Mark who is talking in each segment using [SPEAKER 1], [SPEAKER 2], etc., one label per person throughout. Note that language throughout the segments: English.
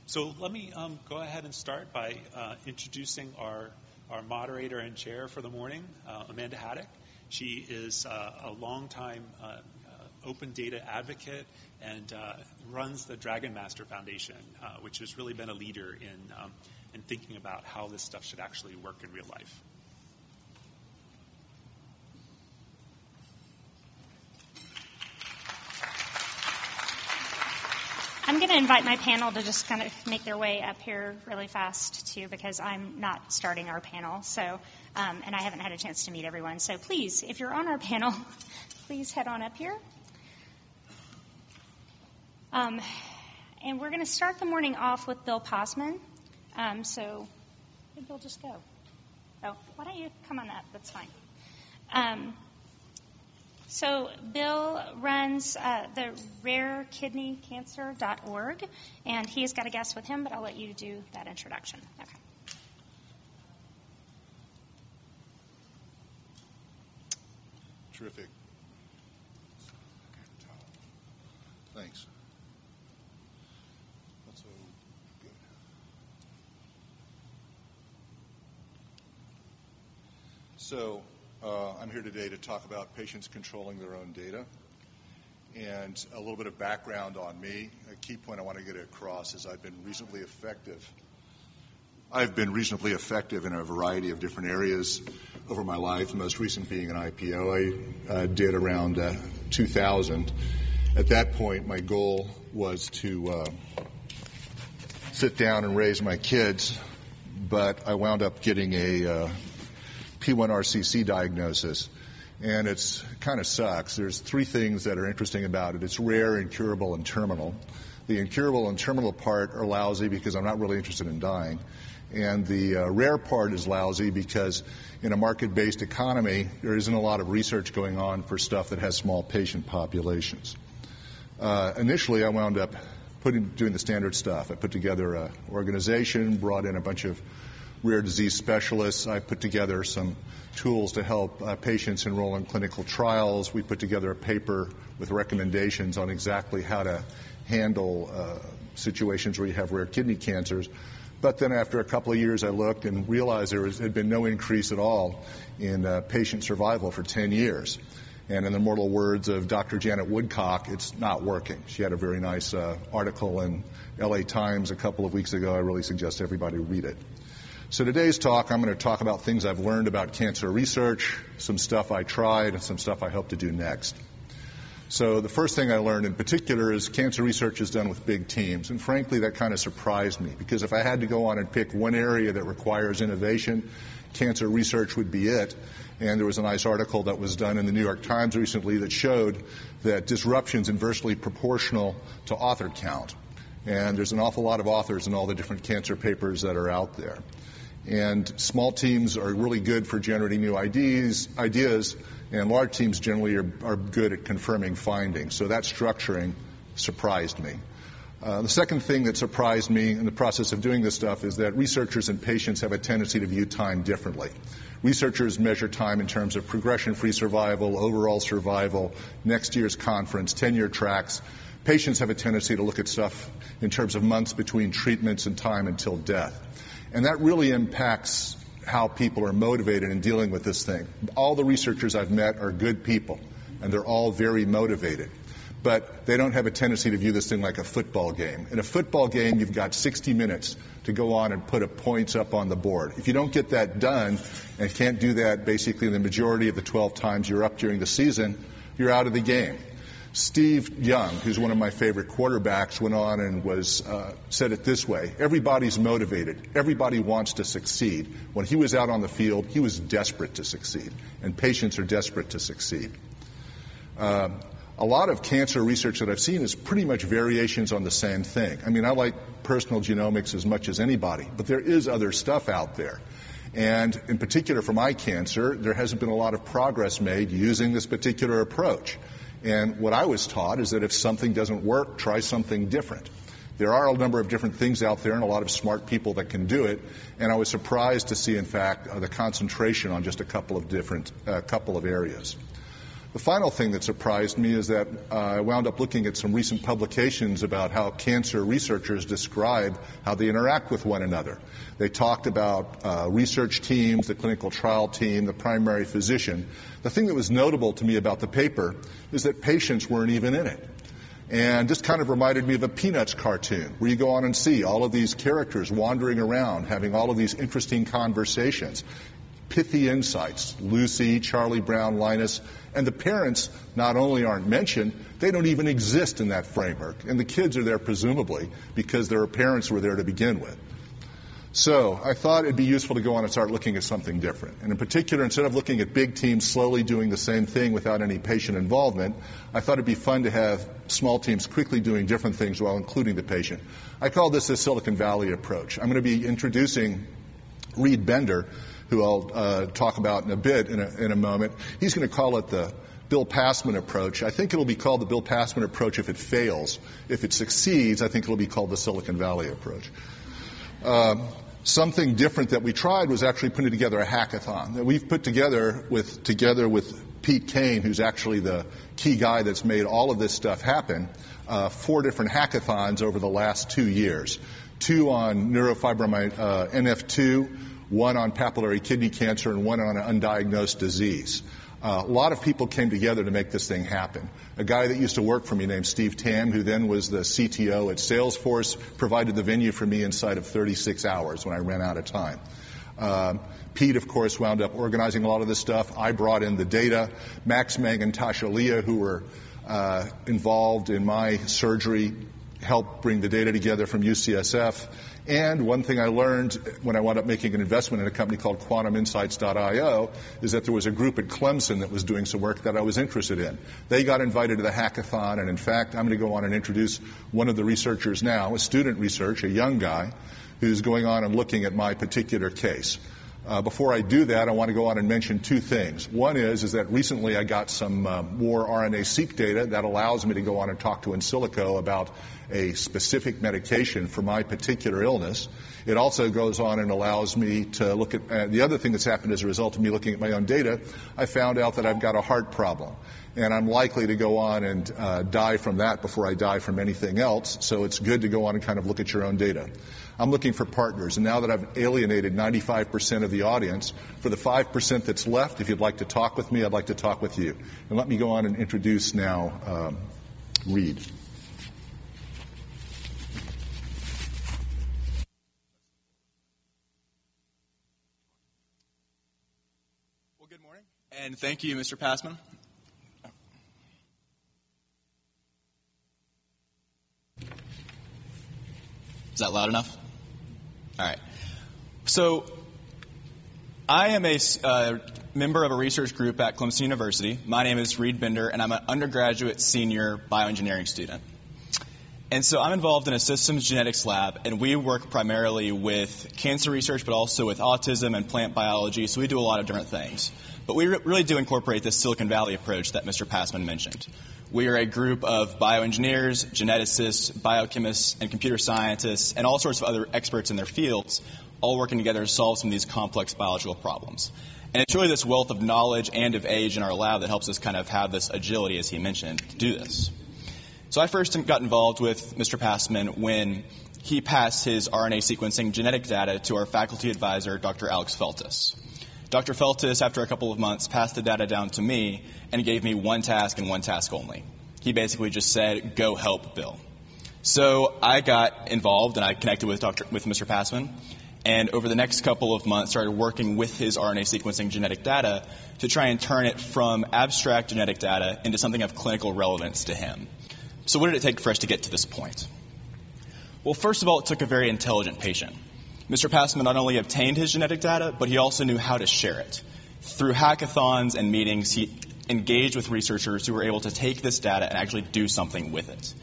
[SPEAKER 1] So let me go ahead and start by introducing our moderator and chair for the morning, Amanda Haddock. She is a longtime open data advocate and runs the Dragon Master Foundation, which has really been a leader in thinking about how this stuff should actually work in real life.
[SPEAKER 2] I'm going to invite my panel to just kind of make their way up here really fast, too, because I'm not starting our panel, so and I haven't had a chance to meet everyone. So please, if you're on our panel, please head on up here. And we're going to start the morning off with Bill Posman. So where'd Bill just go? Oh, why don't you come on up? That's fine. So Bill runs the rarekidneycancer.org, and he's got a guest with him, but I'll let you do that introduction. Okay.
[SPEAKER 3] Terrific. Thanks. That's so good. So I'm here today to talk about patients controlling their own data. And a little bit of background on me. A key point I want to get across is I've been reasonably effective in a variety of different areas over my life, the most recent being an IPO I did around 2000. At that point, my goal was to sit down and raise my kids, but I wound up getting a P1RCC diagnosis, and it's kind of sucks. There's three things that are interesting about it. It's rare, incurable, and terminal. The incurable and terminal part are lousy because I'm not really interested in dying. And the rare part is lousy because in a market-based economy, there isn't a lot of research going on for stuff that has small patient populations. Initially, I wound up doing the standard stuff. I put together an organization, brought in a bunch of rare disease specialists. I put together some tools to help patients enroll in clinical trials. We put together a paper with recommendations on exactly how to handle situations where you have rare kidney cancers. But then after a couple of years, I looked and realized there had been no increase at all in patient survival for 10 years. And in the immortal words of Dr. Janet Woodcock, it's not working. She had a very nice article in LA Times a couple of weeks ago. I really suggest everybody read it. So today's talk, I'm going to talk about things I've learned about cancer research, some stuff I tried, and some stuff I hope to do next. So the first thing I learned in particular is cancer research is done with big teams. And frankly, that kind of surprised me, because if I had to go on and pick one area that requires innovation, cancer research would be it. And there was a nice article that was done in the New York Times recently that showed that disruption's inversely proportional to author count. And there's an awful lot of authors in all the different cancer papers that are out there. And small teams are really good for generating new ideas, and large teams generally are good at confirming findings. So that structuring surprised me. The second thing that surprised me in the process of doing this stuff is that researchers and patients have a tendency to view time differently. Researchers measure time in terms of progression-free survival, overall survival, next year's conference, 10-year tracks. Patients have a tendency to look at stuff in terms of months between treatments and time until death. And that really impacts how people are motivated in dealing with this thing. All the researchers I've met are good people, and they're all very motivated. But they don't have a tendency to view this thing like a football game. In a football game, you've got 60 minutes to go on and put points up on the board. If you don't get that done, and can't do that basically the majority of the 12 times you're up during the season, you're out of the game. Steve Young, who's one of my favorite quarterbacks, went on and said it this way: everybody's motivated. Everybody wants to succeed. When he was out on the field, he was desperate to succeed, and patients are desperate to succeed. A lot of cancer research that I've seen is pretty much variations on the same thing. I mean, I like personal genomics as much as anybody, but there is other stuff out there. And in particular for my cancer, there hasn't been a lot of progress made using this particular approach. And what I was taught is that if something doesn't work, try something different. There are a number of different things out there and a lot of smart people that can do it. And I was surprised to see, in fact, the concentration on just a couple of areas. The final thing that surprised me is that I wound up looking at some recent publications about how cancer researchers describe how they interact with one another. They talked about research teams, the clinical trial team, the primary physician. The thing that was notable to me about the paper is that patients weren't even in it. And this kind of reminded me of a Peanuts cartoon, where you go on and see all of these characters wandering around, having all of these interesting conversations, pithy insights. Lucy, Charlie Brown, Linus, and the parents not only aren't mentioned, they don't even exist in that framework. And the kids are there presumably because their parents were there to begin with. So I thought it'd be useful to go on and start looking at something different. And in particular, instead of looking at big teams slowly doing the same thing without any patient involvement, I thought it'd be fun to have small teams quickly doing different things while including the patient. I call this the Silicon Valley approach. I'm going to be introducing Reed Bender, who I'll talk about in a bit in a moment. He's going to call it the Bill Passman approach. I think it'll be called the Bill Passman approach if it fails. If it succeeds, I think it'll be called the Silicon Valley approach. Something different that we tried was actually putting together a hackathon that we've put together with Pete Kane, who's actually the key guy that's made all of this stuff happen, 4 different hackathons over the last 2 years. 2 on neurofibromatosis, NF2, 1 on papillary kidney cancer, and 1 on an undiagnosed disease. A lot of people came together to make this thing happen. A guy that used to work for me named Steve Tam, who then was the CTO at Salesforce, provided the venue for me inside of 36 hours when I ran out of time. Pete, of course, wound up organizing a lot of this stuff. I brought in the data. Max Meng and Tasha Leah, who were involved in my surgery, helped bring the data together from UCSF. And one thing I learned when I wound up making an investment in a company called QuantumInsights.io is that there was a group at Clemson that was doing some work that I was interested in. They got invited to the hackathon, and in fact, I'm going to go on and introduce one of the researchers now, a student researcher, a young guy, who's going on and looking at my particular case. Before I do that, I want to go on and mention 2 things. One is that recently I got some more RNA-seq data that allows me to go on and talk to in silico about a specific medication for my particular illness. It also goes on and allows me to look at the other thing that's happened as a result of me looking at my own data. I found out that I've got a heart problem, and I'm likely to go on and die from that before I die from anything else, so it's good to go on and kind of look at your own data. I'm looking for partners, and now that I've alienated 95% of the audience, for the 5% that's left, if you'd like to talk with me, I'd like to talk with you. And let me go on and introduce now Reed.
[SPEAKER 4] Well, good morning, and thank you, Mr. Passman. Is that loud enough? All right. So I am a member of a research group at Clemson University. My name is Reed Bender, and I'm an undergraduate senior bioengineering student. And so I'm involved in a systems genetics lab, and we work primarily with cancer research, but also with autism and plant biology, so we do a lot of different things. But we really do incorporate this Silicon Valley approach that Mr. Passman mentioned. We are a group of bioengineers, geneticists, biochemists, and computer scientists, and all sorts of other experts in their fields, all working together to solve some of these complex biological problems. And it's really this wealth of knowledge and of age in our lab that helps us kind of have this agility, as he mentioned, to do this. So I first got involved with Mr. Passman when he passed his RNA sequencing genetic data to our faculty advisor, Dr. Alex Feltus. Dr. Feltus, after a couple of months, passed the data down to me and gave me one task and one task only. He basically just said, go help Bill. So I got involved and I connected with Mr. Passman, and over the next couple of months started working with his RNA sequencing genetic data to try and turn it from abstract genetic data into something of clinical relevance to him. So what did it take for us to get to this point? Well, first of all, it took a very intelligent patient. Mr. Passman not only obtained his genetic data, but he also knew how to share it. Through hackathons and meetings, he engaged with researchers who were able to take this data and actually do something with it.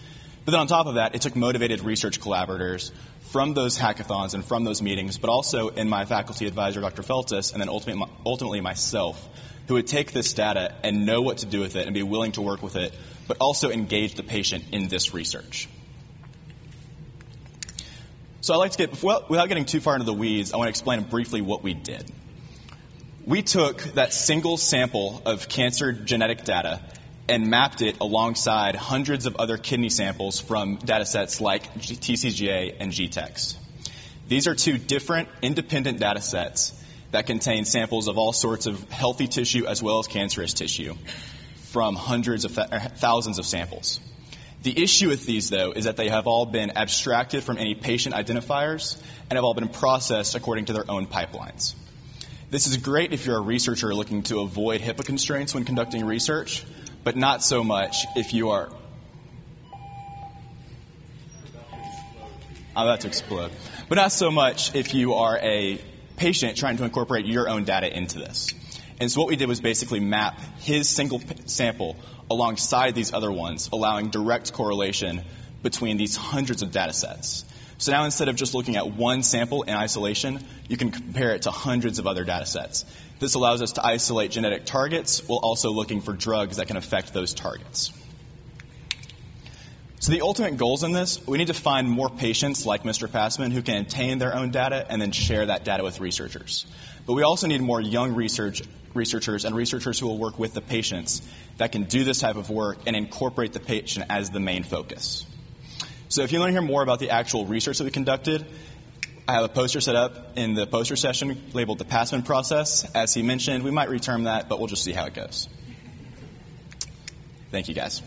[SPEAKER 4] But then on top of that, it took motivated research collaborators from those hackathons and from those meetings, but also in my faculty advisor, Dr. Feltus, and then ultimately myself, who would take this data and know what to do with it and be willing to work with it, but also engage the patient in this research. So I'd like to without getting too far into the weeds, I want to explain briefly what we did. We took that single sample of cancer genetic data and mapped it alongside hundreds of other kidney samples from data sets like TCGA and GTEx. These are two different independent data sets that contain samples of all sorts of healthy tissue as well as cancerous tissue from hundreds of thousands of samples. The issue with these, though, is that they have all been abstracted from any patient identifiers and have all been processed according to their own pipelines. This is great if you're a researcher looking to avoid HIPAA constraints when conducting research, but not so much if you are... I'm about to explode. But not so much if you are a patient trying to incorporate your own data into this. And so what we did was basically map his single sample alongside these other ones, allowing direct correlation between these hundreds of data sets. So now instead of just looking at one sample in isolation, you can compare it to hundreds of other data sets. This allows us to isolate genetic targets while also looking for drugs that can affect those targets. So the ultimate goals in this, we need to find more patients like Mr. Passman who can obtain their own data and then share that data with researchers. But we also need more young researchers and researchers who will work with the patients that can do this type of work and incorporate the patient as the main focus. So if you want to hear more about the actual research that we conducted, I have a poster set up in the poster session labeled the Passman process. As he mentioned, we might reterm that, but we'll just see how it goes. Thank you, guys.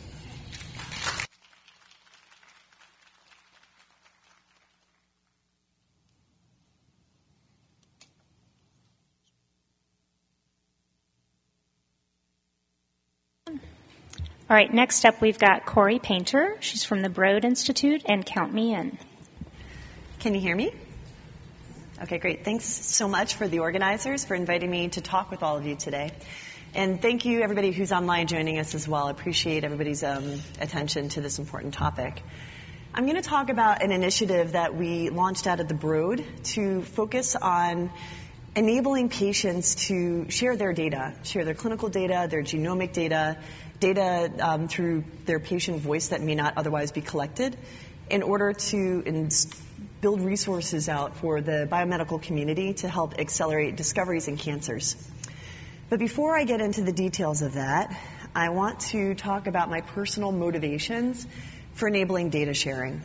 [SPEAKER 2] All right, next up we've got Corey Painter. She's from the Broad Institute and Count Me In.
[SPEAKER 5] Can you hear me? Okay, great. Thanks so much for the organizers for inviting me to talk with all of you today. And thank you, everybody who's online joining us as well. I appreciate everybody's attention to this important topic. I'm going to talk about an initiative that we launched out of the Broad to focus on enabling patients to share their data, share their clinical data, their genomic data, through their patient voice that may not otherwise be collected, in order to build resources out for the biomedical community to help accelerate discoveries in cancers. But before I get into the details of that, I want to talk about my personal motivations for enabling data sharing.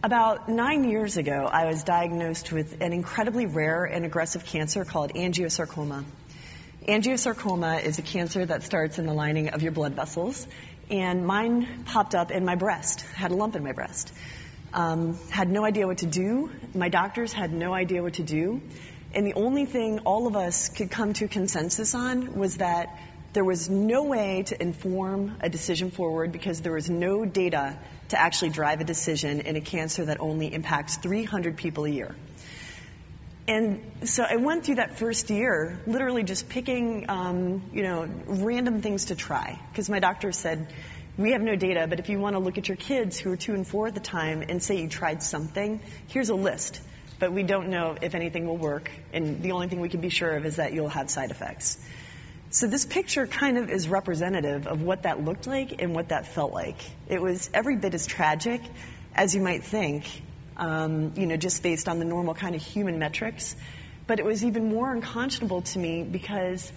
[SPEAKER 5] About 9 years ago, I was diagnosed with an incredibly rare and aggressive cancer called angiosarcoma. Angiosarcoma is a cancer that starts in the lining of your blood vessels, and mine popped up in my breast, had a lump in my breast. Had no idea what to do. My doctors had no idea what to do. And the only thing all of us could come to a consensus on was that there was no way to inform a decision forward because there was no data to actually drive a decision in a cancer that only impacts 300 people a year. And so I went through that first year literally just picking, random things to try. Because my doctor said, we have no data, but if you want to look at your kids who were 2 and 4 at the time and say you tried something, here's a list. But we don't know if anything will work. And the only thing we can be sure of is that you'll have side effects. So this picture kind of is representative of what that looked like and what that felt like. It was every bit as tragic as you might think. Just based on the normal kind of human metrics. But it was even more unconscionable to me because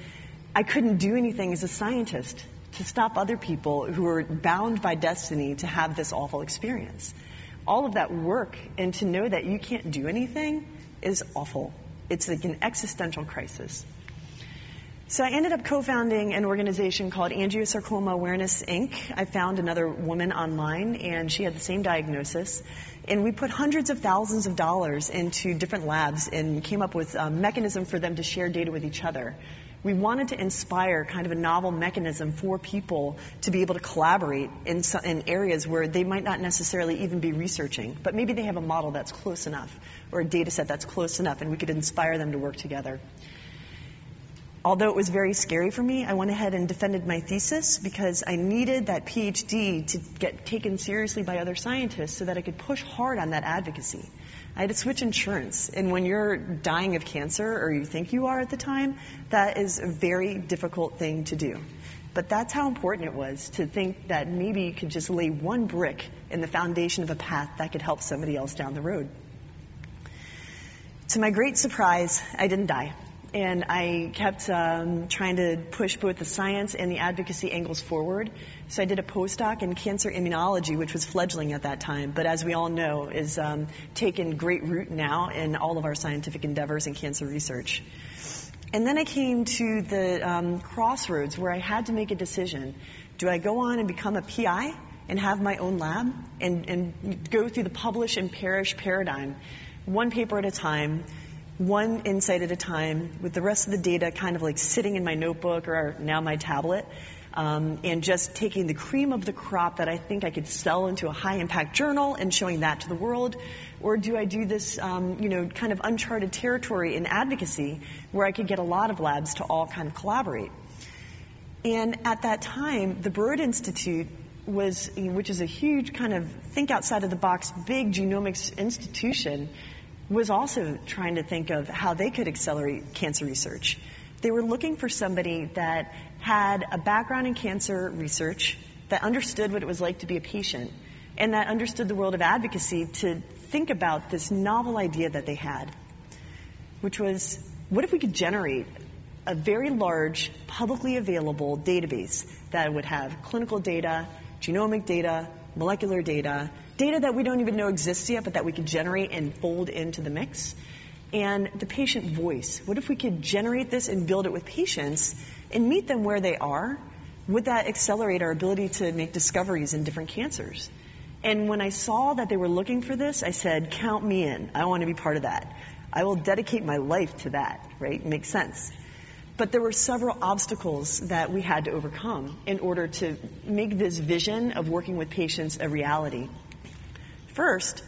[SPEAKER 5] I couldn't do anything as a scientist to stop other people who were bound by destiny to have this awful experience. All of that work and to know that you can't do anything is awful. It's like an existential crisis. So I ended up co-founding an organization called Angiosarcoma Awareness, Inc. I found another woman online, and she had the same diagnosis. And we put hundreds of thousands of dollars into different labs and came up with a mechanism for them to share data with each other. We wanted to inspire kind of a novel mechanism for people to be able to collaborate in areas where they might not necessarily even be researching, but maybe they have a model that's close enough or a data set that's close enough, and we could inspire them to work together. Although it was very scary for me, I went ahead and defended my thesis because I needed that PhD to get taken seriously by other scientists so that I could push hard on that advocacy. I had to switch insurance, and when you're dying of cancer, or you think you are at the time, that is a very difficult thing to do. But that's how important it was to think that maybe you could just lay one brick in the foundation of a path that could help somebody else down the road. To my great surprise, I didn't die. and I kept trying to push both the science and the advocacy angles forward. So I did a postdoc in cancer immunology, which was fledgling at that time, but as we all know, is taken great root now in all of our scientific endeavors in cancer research. And then I came to the crossroads where I had to make a decision. Do I go on and become a PI and have my own lab and go through the publish and perish paradigm, one paper at a time, one insight at a time, with the rest of the data kind of like sitting in my notebook or now my tablet, and just taking the cream of the crop that I think I could sell into a high-impact journal and showing that to the world? Or do I do this, kind of uncharted territory in advocacy where I could get a lot of labs to all kind of collaborate? And at that time, the Broad Institute which is a huge kind of think outside of the box, big genomics institution, was also trying to think of how they could accelerate cancer research. They were looking for somebody that had a background in cancer research, that understood what it was like to be a patient, and that understood the world of advocacy to think about this novel idea that they had, which was, what if we could generate a very large, publicly available database that would have clinical data, genomic data, molecular data, data that we don't even know exists yet, but that we could generate and fold into the mix, and the patient voice. What if we could generate this and build it with patients and meet them where they are? Would that accelerate our ability to make discoveries in different cancers? And when I saw that they were looking for this, I said, count me in. I want to be part of that. I will dedicate my life to that, right? Makes sense. But there were several obstacles that we had to overcome in order to make this vision of working with patients a reality. First,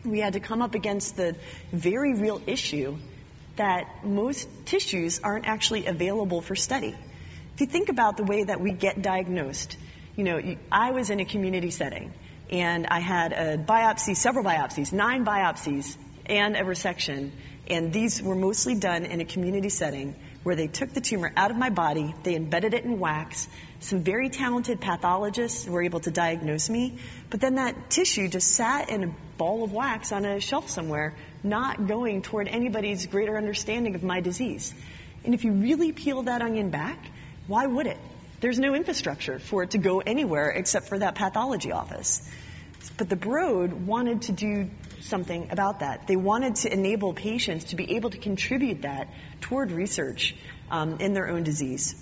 [SPEAKER 5] we had to come up against the very real issue that most tissues aren't actually available for study. If you think about the way that we get diagnosed, I was in a community setting, and I had a biopsy, several biopsies, 9 biopsies, and a resection, and these were mostly done in a community setting where they took the tumor out of my body, they embedded it in wax. Some very talented pathologists were able to diagnose me, but then that tissue just sat in a ball of wax on a shelf somewhere, not going toward anybody's greater understanding of my disease. And if you really peel that onion back, why would it? There's no infrastructure for it to go anywhere except for that pathology office. But the Broad wanted to do something about that. They wanted to enable patients to be able to contribute that toward research in their own disease.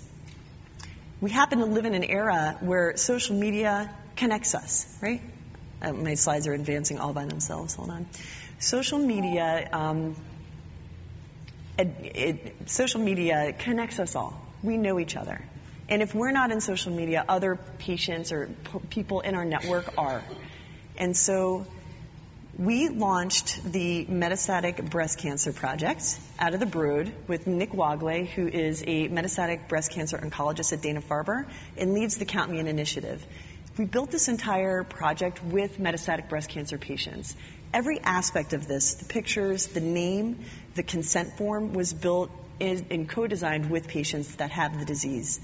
[SPEAKER 5] We happen to live in an era where social media connects us, right? My slides are advancing all by themselves. Hold on. Social media connects us all. We know each other. And if we're not in social media, other patients or people in our network are. And so we launched the Metastatic Breast Cancer Project out of the Broad with Nick Wagley, who is a metastatic breast cancer oncologist at Dana-Farber and leads the Count Me In initiative. We built this entire project with metastatic breast cancer patients. Every aspect of this, the pictures, the name, the consent form, was built and co-designed with patients that have the disease.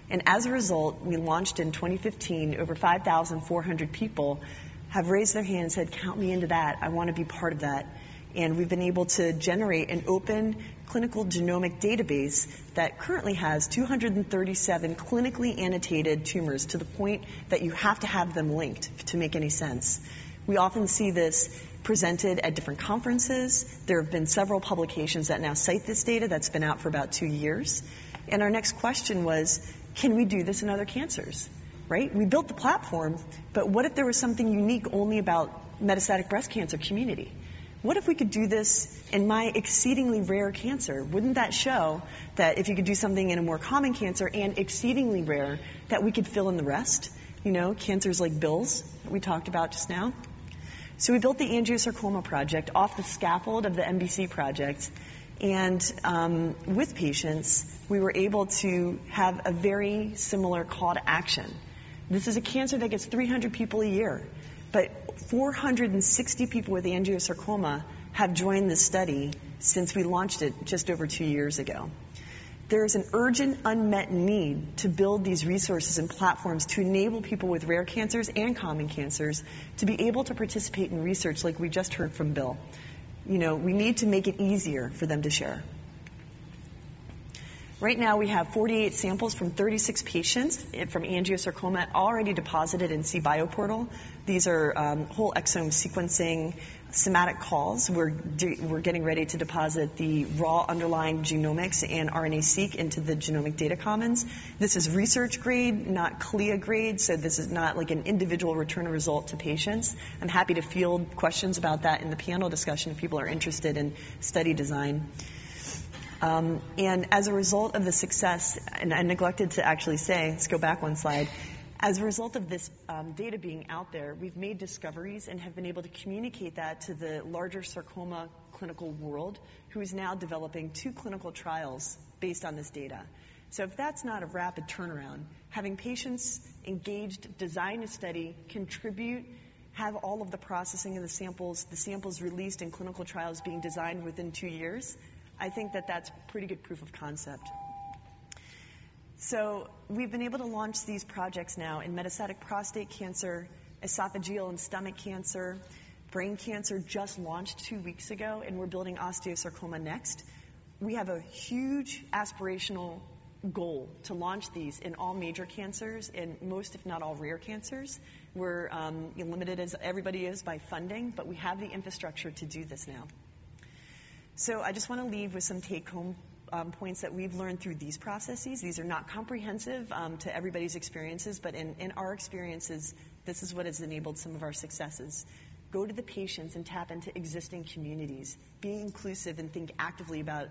[SPEAKER 5] And as a result, we launched in 2015. Over 5,400 people have raised their hand and said, count me into that. I want to be part of that. And we've been able to generate an open clinical genomic database that currently has 237 clinically annotated tumors, to the point that you have to have them linked to make any sense. We often see this presented at different conferences. There have been several publications that now cite this data that's been out for about 2 years. And our next question was, can we do this in other cancers? Right? We built the platform, but what if there was something unique only about metastatic breast cancer community? What if we could do this in my exceedingly rare cancer? Wouldn't that show that if you could do something in a more common cancer and exceedingly rare, that we could fill in the rest? Cancers like Bill's that we talked about just now. So we built the angiosarcoma project off the scaffold of the MBC project, and with patients, we were able to have a very similar call to action. This is a cancer that gets 300 people a year, but 460 people with angiosarcoma have joined this study since we launched it just over 2 years ago. There is an urgent unmet need to build these resources and platforms to enable people with rare cancers and common cancers to be able to participate in research like we just heard from Bill. We need to make it easier for them to share. Right now we have 48 samples from 36 patients from angiosarcoma already deposited in cBioportal. These are whole exome sequencing somatic calls. We're getting ready to deposit the raw underlying genomics and RNA-seq into the Genomic Data Commons. This is research grade, not CLIA grade, so this is not like an individual return a result to patients. I'm happy to field questions about that in the panel discussion if people are interested in study design. And as a result of the success, and I neglected to actually say, let's go back one slide. As a result of this data being out there, we've made discoveries and have been able to communicate that to the larger sarcoma clinical world, who is now developing 2 clinical trials based on this data. So if that's not a rapid turnaround, having patients engaged, design a study, contribute, have all of the processing of the samples released in clinical trials being designed within 2 years, I think that that's pretty good proof of concept. So we've been able to launch these projects now in metastatic prostate cancer, esophageal and stomach cancer, brain cancer just launched 2 weeks ago, and we're building osteosarcoma next. We have a huge aspirational goal to launch these in all major cancers and most, if not all, rare cancers. We're limited, as everybody is, by funding, but we have the infrastructure to do this now. So I just want to leave with some take-home points that we've learned through these processes. These are not comprehensive to everybody's experiences, but in our experiences, this is what has enabled some of our successes. Go to the patients and tap into existing communities. Be inclusive and think actively about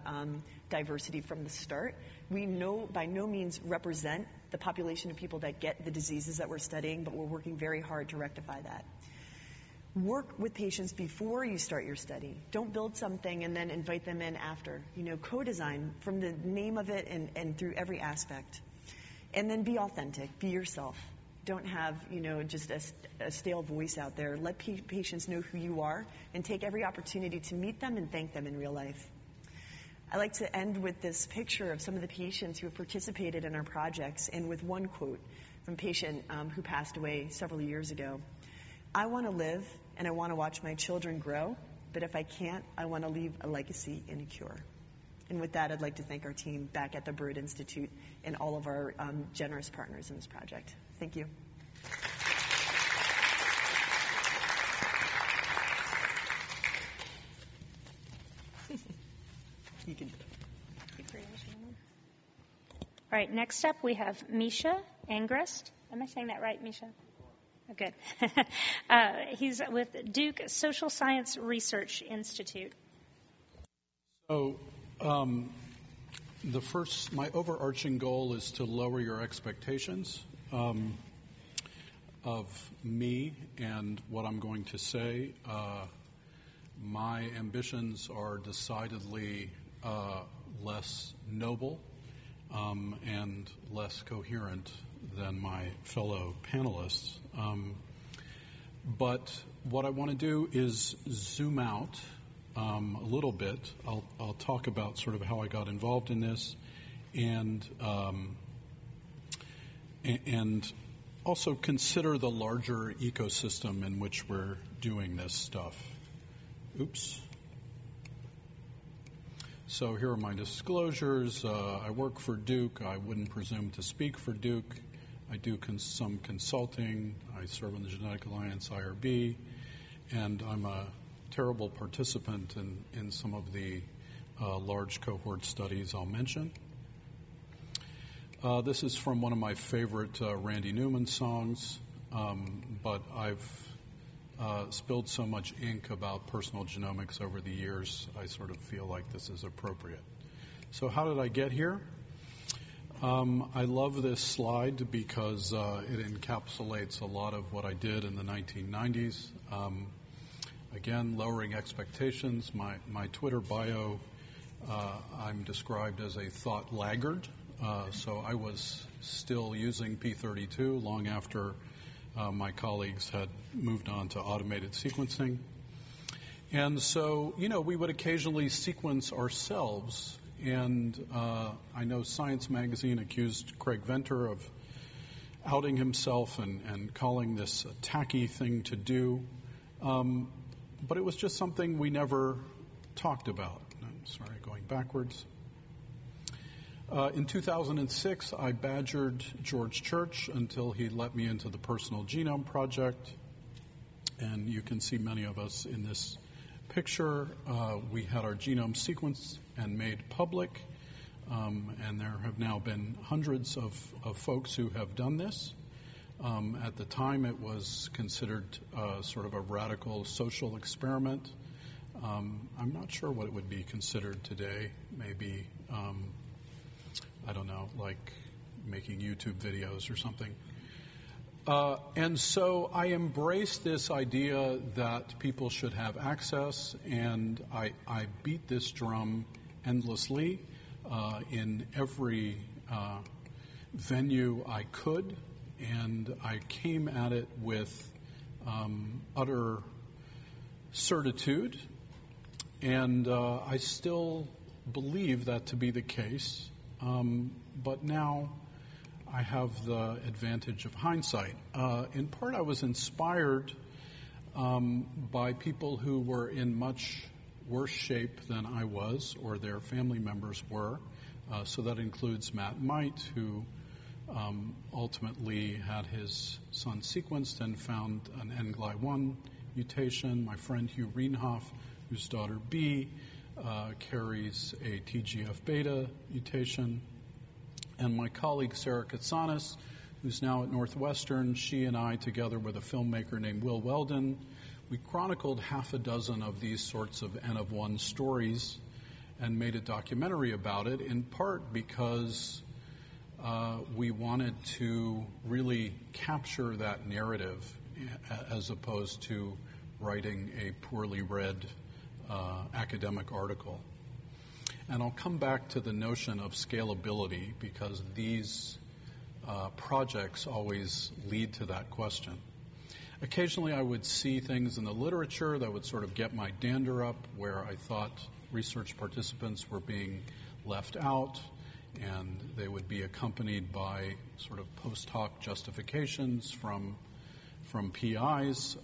[SPEAKER 5] diversity from the start. We by no means represent the population of people that get the diseases that we're studying, but we're working very hard to rectify that. Work with patients before you start your study. Don't build something and then invite them in after. Co-design from the name of it and through every aspect. And then be authentic. Be yourself. Don't have, just a stale voice out there. Let patients know who you are and take every opportunity to meet them and thank them in real life. I like to end with this picture of some of the patients who have participated in our projects and with one quote from a patient who passed away several years ago. I want to live and I want to watch my children grow, but if I can't, I want to leave a legacy and a cure. And with that, I'd like to thank our team back at the Broad Institute and all of our generous partners in this project. Thank you. You can.
[SPEAKER 2] All right, next up we have Misha Angrist. Am I saying that right, Misha? Oh, good. He's with Duke Social Science Research Institute.
[SPEAKER 6] So, my overarching goal is to lower your expectations of me and what I'm going to say. My ambitions are decidedly less noble and less coherent than my fellow panelists. But what I want to do is zoom out a little bit. I'll talk about sort of how I got involved in this and also consider the larger ecosystem in which we're doing this stuff. Oops. So here are my disclosures. I work for Duke. I wouldn't presume to speak for Duke. I do some consulting. I serve on the Genetic Alliance, IRB, and I'm a terrible participant in some of the large cohort studies I'll mention. This is from one of my favorite Randy Newman songs, but I've spilled so much ink about personal genomics over the years, I sort of feel like this is appropriate. So how did I get here? I love this slide because it encapsulates a lot of what I did in the 1990s. Again, lowering expectations. My Twitter bio, I'm described as a thought laggard. So I was still using P32 long after my colleagues had moved on to automated sequencing. And so, we would occasionally sequence ourselves. And I know Science Magazine accused Craig Venter of outing himself and calling this a tacky thing to do. But it was just something we never talked about. I'm sorry, going backwards. In 2006, I badgered George Church until he let me into the Personal Genome Project. And you can see many of us in this picture. We had our genome sequenced and made public. And there have now been hundreds of folks who have done this. At the time, it was considered sort of a radical social experiment. I'm not sure what it would be considered today. Maybe, I don't know, like making YouTube videos or something. And so I embraced this idea that people should have access, and I beat this drum endlessly in every venue I could, and I came at it with utter certitude, and I still believe that to be the case, but now I have the advantage of hindsight. In part, I was inspired by people who were in much worse shape than I was, or their family members were. So that includes Matt Might, who ultimately had his son sequenced and found an NGLY1 mutation. My friend Hugh Reinhoff, whose daughter B carries a TGF-beta mutation. And my colleague Sarah Katsanis, who's now at Northwestern, she and I, together with a filmmaker named Will Weldon, we chronicled half a dozen of these sorts of N of 1 stories and made a documentary about it, in part because we wanted to really capture that narrative as opposed to writing a poorly read academic article. And I'll come back to the notion of scalability because these projects always lead to that question. Occasionally I would see things in the literature that would sort of get my dander up where I thought research participants were being left out, and they would be accompanied by sort of post hoc justifications from PIs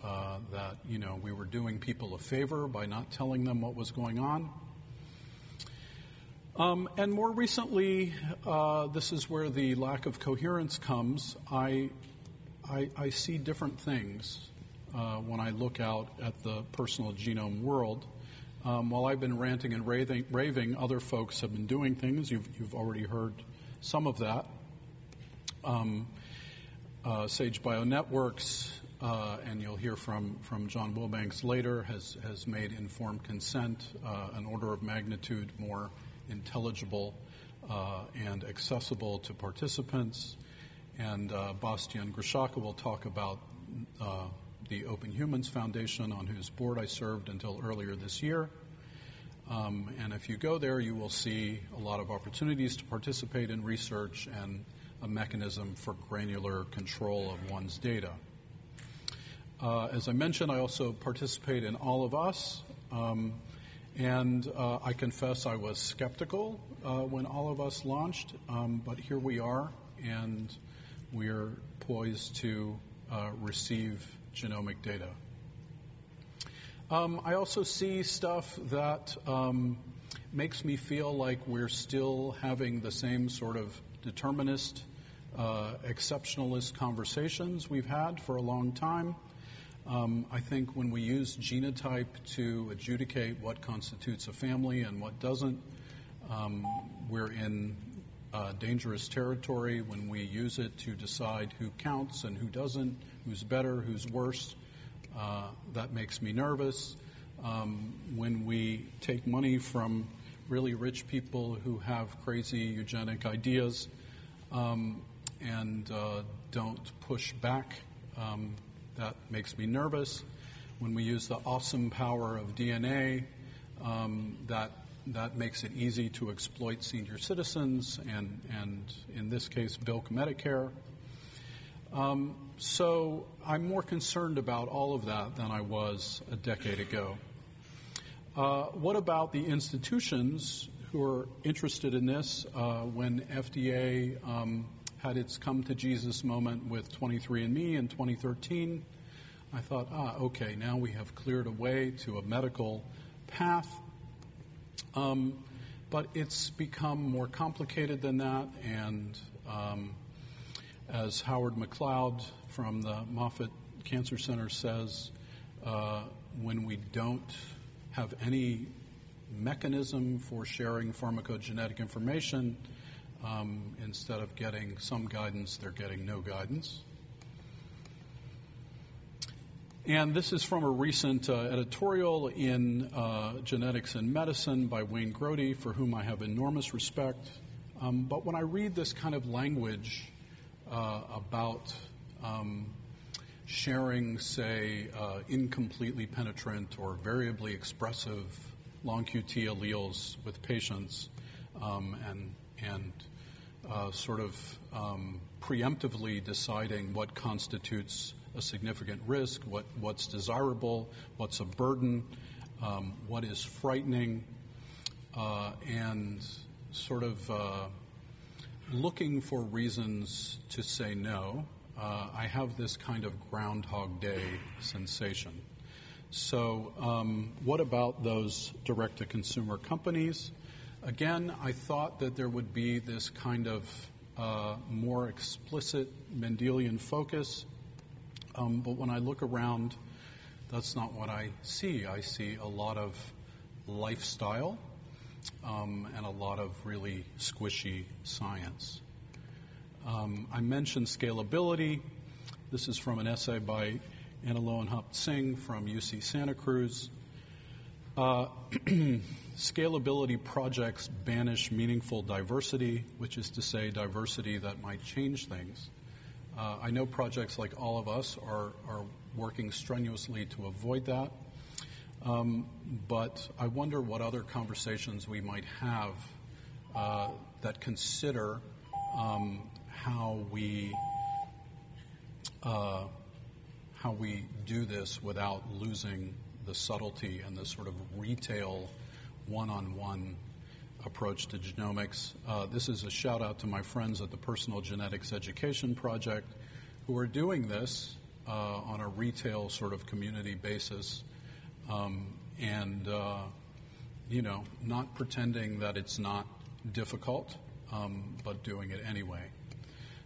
[SPEAKER 6] that, you know, we were doing people a favor by not telling them what was going on. And more recently, this is where the lack of coherence comes. I see different things when I look out at the personal genome world. While I've been ranting and raving, other folks have been doing things. You've already heard some of that. Sage Bionetworks, and you'll hear from John Wilbanks later, has made informed consent an order of magnitude more intelligible and accessible to participants. And Bastian Grishaka will talk about the Open Humans Foundation, on whose board I served until earlier this year. And if you go there, you will see a lot of opportunities to participate in research and a mechanism for granular control of one's data. As I mentioned, I also participate in All of Us. And I confess I was skeptical when All of Us launched, but here we are, and we're poised to receive genomic data. I also see stuff that makes me feel like we're still having the same sort of determinist, exceptionalist conversations we've had for a long time. I think when we use genotype to adjudicate what constitutes a family and what doesn't, we're in dangerous territory. When we use it to decide who counts and who doesn't, who's better, who's worse, that makes me nervous. When we take money from really rich people who have crazy eugenic ideas and don't push back, that makes me nervous. When we use the awesome power of DNA, that makes it easy to exploit senior citizens and in this case, bilk Medicare. So I'm more concerned about all of that than I was a decade ago. What about the institutions who are interested in this? When FDA had its come to Jesus moment with 23andMe in 2013, I thought, okay, now we have cleared a way to a medical path. But But it's become more complicated than that, and as Howard McLeod from the Moffitt Cancer Center says, when we don't have any mechanism for sharing pharmacogenetic information, instead of getting some guidance, they're getting no guidance. And this is from a recent editorial in Genetics and Medicine by Wayne Grody, for whom I have enormous respect. But when I read this kind of language about sharing, say, incompletely penetrant or variably expressive long QT alleles with patients, and sort of preemptively deciding what constitutes a significant risk, what's desirable, what's a burden, what is frightening, and sort of looking for reasons to say no. I have this kind of Groundhog Day sensation. So what about those direct-to-consumer companies? Again, I thought that there would be this kind of more explicit Mendelian focus, but when I look around, that's not what I see. I see a lot of lifestyle and a lot of really squishy science. I mentioned scalability. This is from an essay by Anna Lowenhaupt Singh from UC Santa Cruz. Scalability projects banish meaningful diversity, which is to say diversity that might change things. I know projects like All of Us are working strenuously to avoid that. But I wonder what other conversations we might have that consider how we do this without losing the subtlety and the sort of retail one-on-one approach to genomics. This is a shout out to my friends at the Personal Genetics Education Project who are doing this on a retail sort of community basis, and not pretending that it's not difficult, but doing it anyway.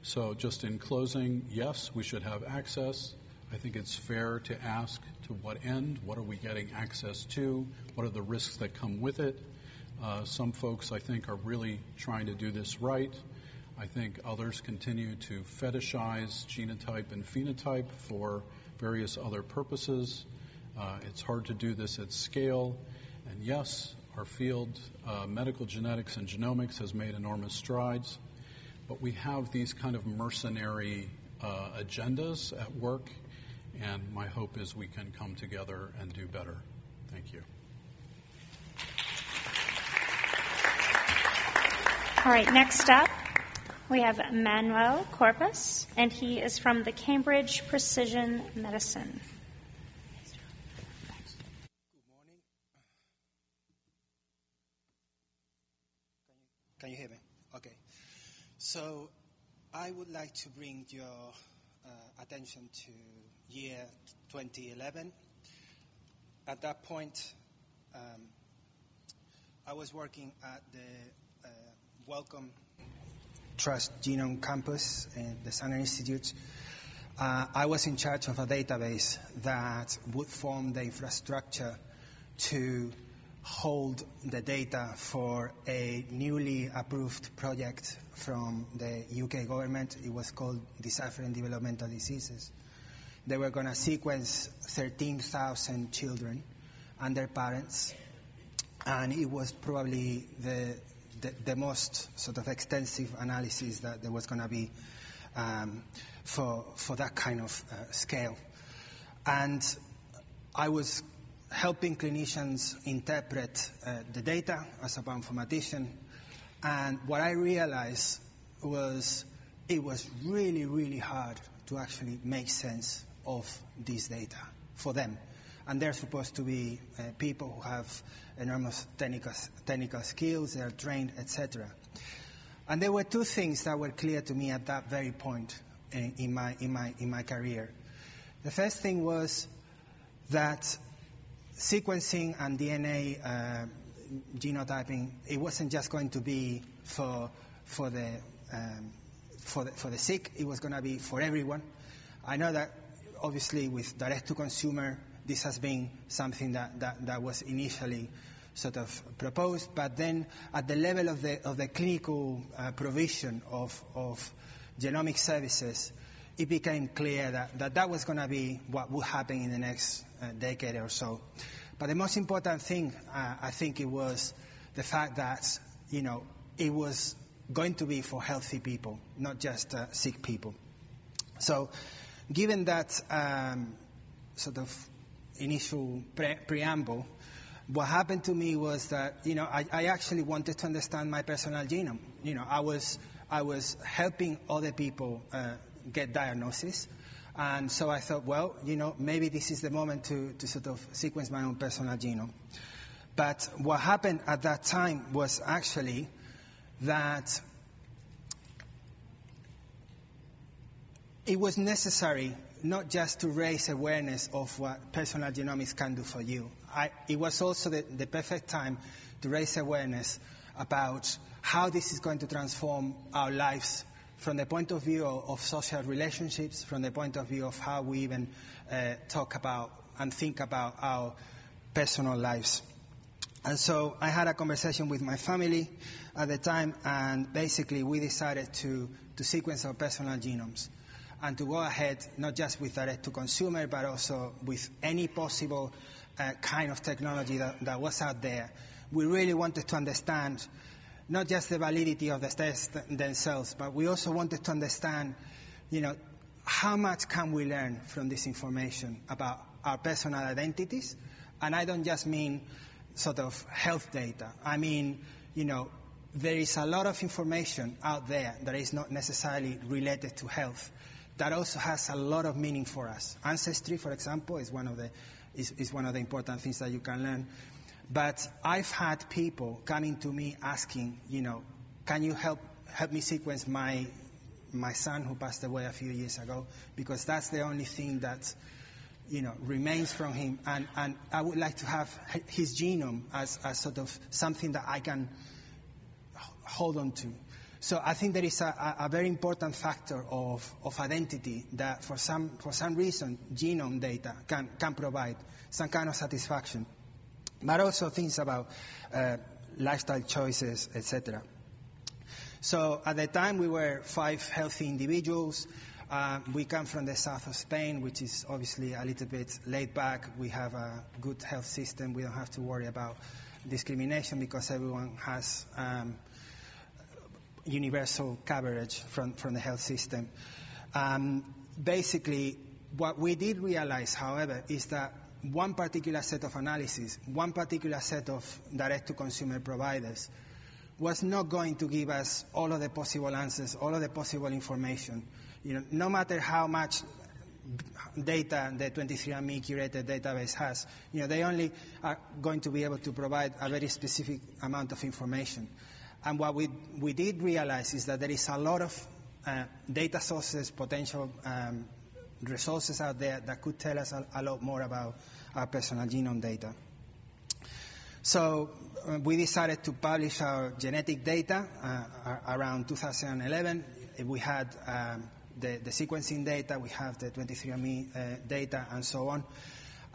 [SPEAKER 6] So just in closing, yes, we should have access. I think it's fair to ask to what end, what are we getting access to, what are the risks that come with it. Some folks, I think, are really trying to do this right. I think others continue to fetishize genotype and phenotype for various other purposes. It's hard to do this at scale. And yes, our field, medical genetics and genomics, has made enormous strides. But we have these kind of mercenary agendas at work, and my hope is we can come together and do better. Thank you.
[SPEAKER 2] All right, next up, we have Manuel Corpus, and he is from the Cambridge Precision Medicine.
[SPEAKER 7] Good morning. Can you hear me? Okay. So I would like to bring your attention to year 2011. At that point, I was working at the Wellcome Trust Genome Campus in the Sanger Institute. I was in charge of a database that would form the infrastructure to hold the data for a newly approved project from the UK government. It was called Deciphering Developmental Diseases. They were going to sequence 13,000 children and their parents, and it was probably the most sort of extensive analysis that there was going to be for that kind of scale. And I was helping clinicians interpret the data as a bioinformatician, and what I realized was it was really, really hard to actually make sense of this data for them. And they're supposed to be people who have enormous technical skills, they're trained, etc. And there were two things that were clear to me at that very point in my career. The first thing was that sequencing and DNA genotyping, it wasn't just going to be for the sick. It was going to be for everyone. I know that obviously with direct to consumer, this has been something that was initially sort of proposed, but then at the level of the clinical provision of genomic services, it became clear that was going to be what would happen in the next decade or so. But the most important thing, I think, it was the fact that, it was going to be for healthy people, not just sick people. So, given that sort of initial preamble, what happened to me was that, I actually wanted to understand my personal genome. I was helping other people get diagnosis. And so I thought, well, maybe this is the moment to sort of sequence my own personal genome. But what happened at that time was actually that it was necessary not just to raise awareness of what personal genomics can do for you. It was also the perfect time to raise awareness about how this is going to transform our lives from the point of view of social relationships, from the point of view of how we even talk about and think about our personal lives. And so I had a conversation with my family at the time, and basically we decided to sequence our personal genomes and to go ahead not just with direct-to-consumer, but also with any possible kind of technology that was out there. We really wanted to understand not just the validity of the tests themselves, but we also wanted to understand, how much can we learn from this information about our personal identities. And I don't just mean sort of health data. I mean, there is a lot of information out there that is not necessarily related to health that also has a lot of meaning for us. Ancestry, for example, is one of the important things that you can learn. But I've had people coming to me asking, can you help me sequence my son who passed away a few years ago? Because that's the only thing that, remains from him. And I would like to have his genome as sort of something that I can hold on to. So I think there is a very important factor of identity that for some reason genome data can provide some kind of satisfaction. But also things about lifestyle choices, etc. So at the time we were 5 healthy individuals. We come from the south of Spain, which is obviously a little bit laid back. We have a good health system. We don't have to worry about discrimination because everyone has universal coverage from the health system. Basically, what we did realize, however, is that one particular set of analysis, one particular set of direct-to-consumer providers was not going to give us all of the possible answers, all of the possible information. No matter how much data the 23andMe curated database has, they only are going to be able to provide a very specific amount of information. And what we did realize is that there is a lot of data sources, potential resources out there that could tell us a lot more about our personal genome data. So we decided to publish our genetic data around 2011. We had the sequencing data, we have the 23andMe data, and so on.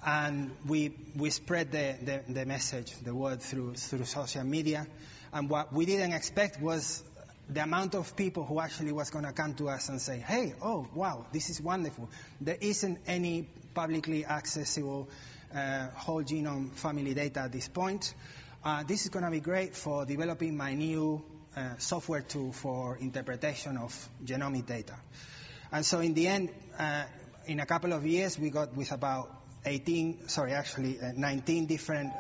[SPEAKER 7] And we spread the message, the word through social media. And what we didn't expect was the amount of people who actually was going to come to us and say, hey, oh, wow, this is wonderful. There isn't any publicly accessible whole genome family data at this point. This is going to be great for developing my new software tool for interpretation of genomic data. And so in the end, in a couple of years, we got with about 19 different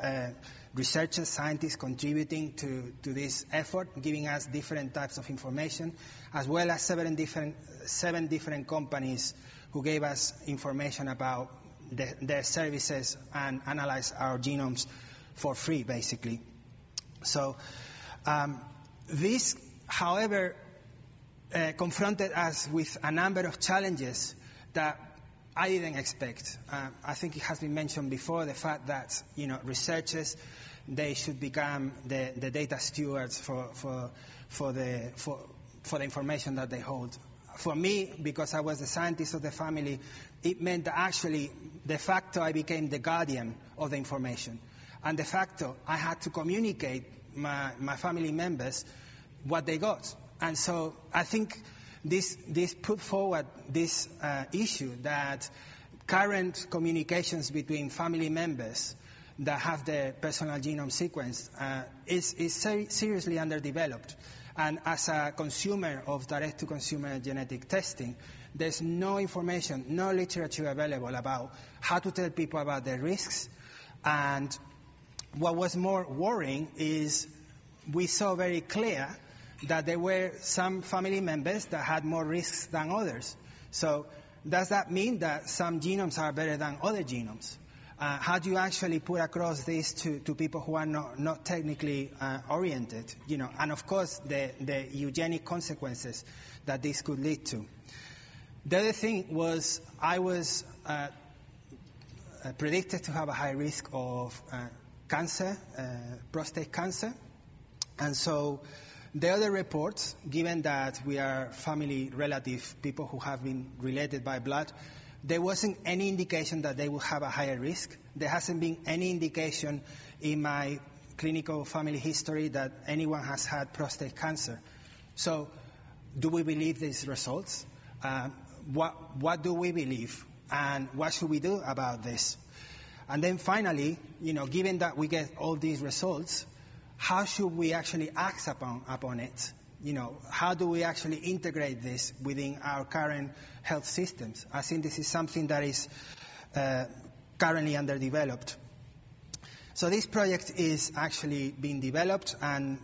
[SPEAKER 7] researchers, scientists contributing to this effort, giving us different types of information, as well as 7 different companies who gave us information about their services and analyzed our genomes for free, basically. So this, however, confronted us with a number of challenges that I didn't expect. I think it has been mentioned before, the fact that, researchers, they should become the data stewards for the information that they hold. For me, because I was the scientist of the family, it meant that actually, de facto, I became the guardian of the information. And de facto, I had to communicate my family members what they got. And so I think this put forward this issue that current communications between family members that have their personal genome sequenced is seriously underdeveloped. And as a consumer of direct-to-consumer genetic testing, there's no information, no literature available about how to tell people about their risks. And what was more worrying is we saw very clear that there were some family members that had more risks than others. So does that mean that some genomes are better than other genomes? How do you actually put across this to people who are not technically oriented? And of course, the eugenic consequences that this could lead to. The other thing was I was predicted to have a high risk of cancer, prostate cancer. And so the other reports, given that we are family relative, people who have been related by blood, there wasn't any indication that they would have a higher risk. There hasn't been any indication in my clinical family history that anyone has had prostate cancer. So do we believe these results? What do we believe? And what should we do about this? And then finally, given that we get all these results, how should we actually act upon it? How do we actually integrate this within our current health systems? I think this is something that is currently underdeveloped. So this project is actually being developed, and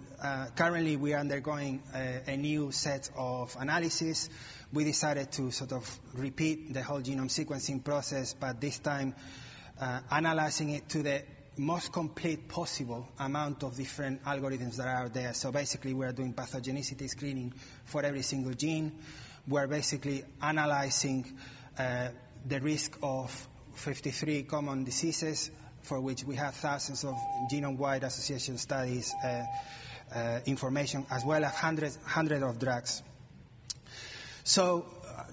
[SPEAKER 7] currently we are undergoing a new set of analysis. We decided to sort of repeat the whole genome sequencing process, but this time analyzing it to the most complete possible amount of different algorithms that are out there. So basically we're doing pathogenicity screening for every single gene. We're basically analyzing the risk of 53 common diseases for which we have thousands of genome-wide association studies, information, as well as hundreds of drugs. So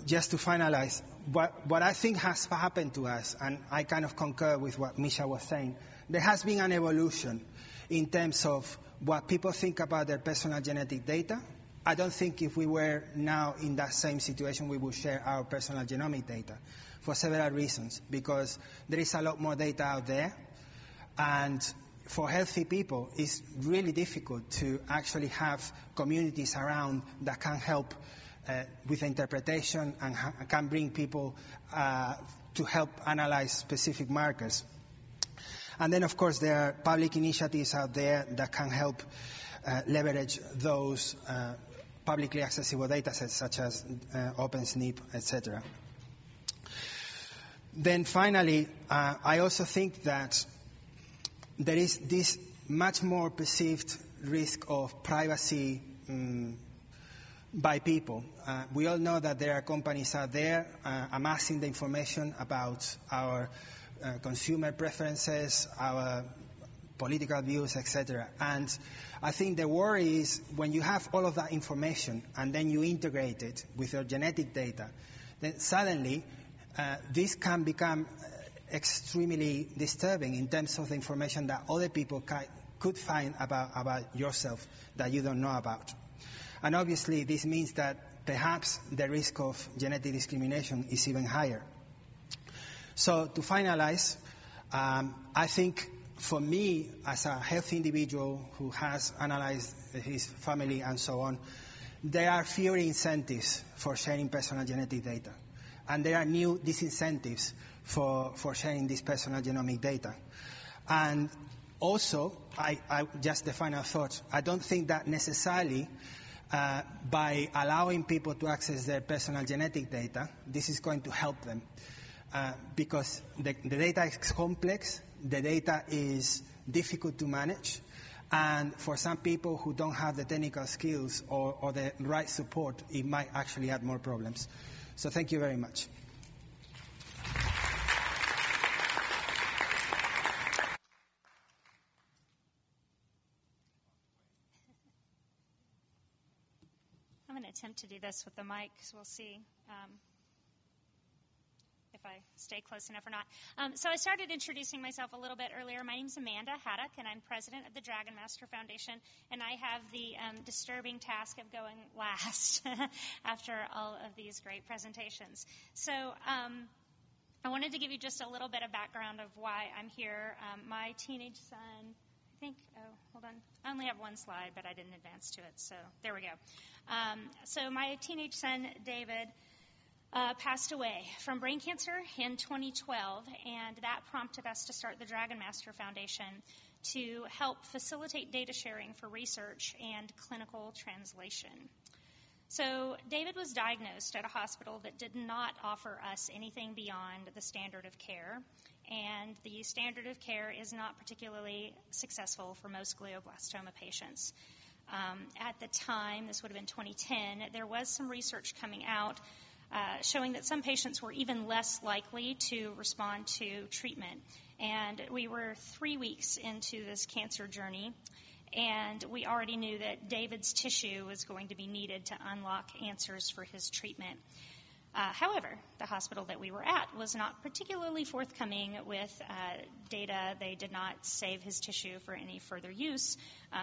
[SPEAKER 7] just to finalize, what I think has happened to us, and I kind of concur with what Misha was saying, there has been an evolution in terms of what people think about their personal genetic data. I don't think if we were now in that same situation, we would share our personal genomic data for several reasons. Because there is a lot more data out there, and for healthy people, it's really difficult to actually have communities around that can help with interpretation and can bring people to help analyze specific markers. And then, of course, there are public initiatives out there that can help leverage those publicly accessible data sets, such as OpenSNP, etc. Then finally, I also think that there is this much more perceived risk of privacy by people. We all know that there are companies out there amassing the information about our consumer preferences, our political views, etc. And I think the worry is when you have all of that information and then you integrate it with your genetic data, then suddenly this can become extremely disturbing in terms of the information that other people could find about yourself that you don't know about. And obviously this means that perhaps the risk of genetic discrimination is even higher. So to finalize, I think for me, as a healthy individual who has analyzed his family and so on, there are fewer incentives for sharing personal genetic data. And there are new disincentives for sharing this personal genomic data. And also, just the final thought, I don't think that necessarily by allowing people to access their personal genetic data, this is going to help them. Because the data is complex, the data is difficult to manage, and for some people who don't have the technical skills or the right support, it might actually add more problems. So thank you very much.
[SPEAKER 2] going to attempt to do this with the mic, so we'll see if I stay close enough or not. So I started introducing myself a little bit earlier. My name's Amanda Haddock, and I'm president of the Dragon Master Foundation, and I have the disturbing task of going last after all of these great presentations. So I wanted to give you just a little bit of background of why I'm here. My teenage son, hold on. I only have one slide, but I didn't advance to it, so there we go. So my teenage son, David, passed away from brain cancer in 2012, and that prompted us to start the Dragon Master Foundation to help facilitate data sharing for research and clinical translation. So David was diagnosed at a hospital that did not offer us anything beyond the standard of care, and the standard of care is not particularly successful for most glioblastoma patients. At the time, this would have been 2010, there was some research coming out showing that some patients were even less likely to respond to treatment. And we were 3 weeks into this cancer journey, and we already knew that David's tissue was going to be needed to unlock answers for his treatment. However, the hospital that we were at was not particularly forthcoming with data. They did not save his tissue for any further use.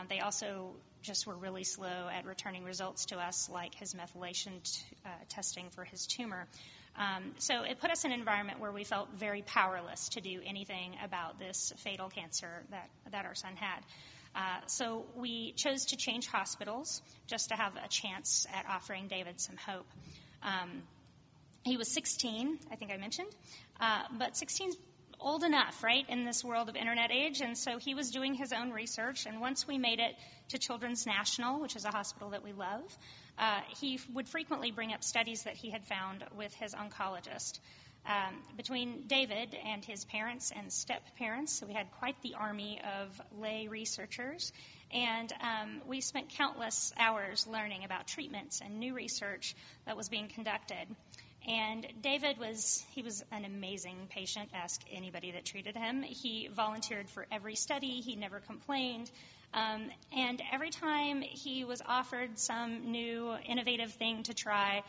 [SPEAKER 2] They also just were really slow at returning results to us, like his methylation testing for his tumor. So it put us in an environment where we felt very powerless to do anything about this fatal cancer that our son had. So we chose to change hospitals just to have a chance at offering David some hope. He was 16, I think I mentioned, but 16's old enough, right, in this world of internet age, and so he was doing his own research, and once we made it to Children's National, which is a hospital that we love, he would frequently bring up studies that he had found with his oncologist. Between David and his parents and step-parents, so we had quite the army of lay researchers, and we spent countless hours learning about treatments and new research that was being conducted. And David was an amazing patient. Ask anybody that treated him. He volunteered for every study. He never complained. And every time he was offered some new innovative thing to try,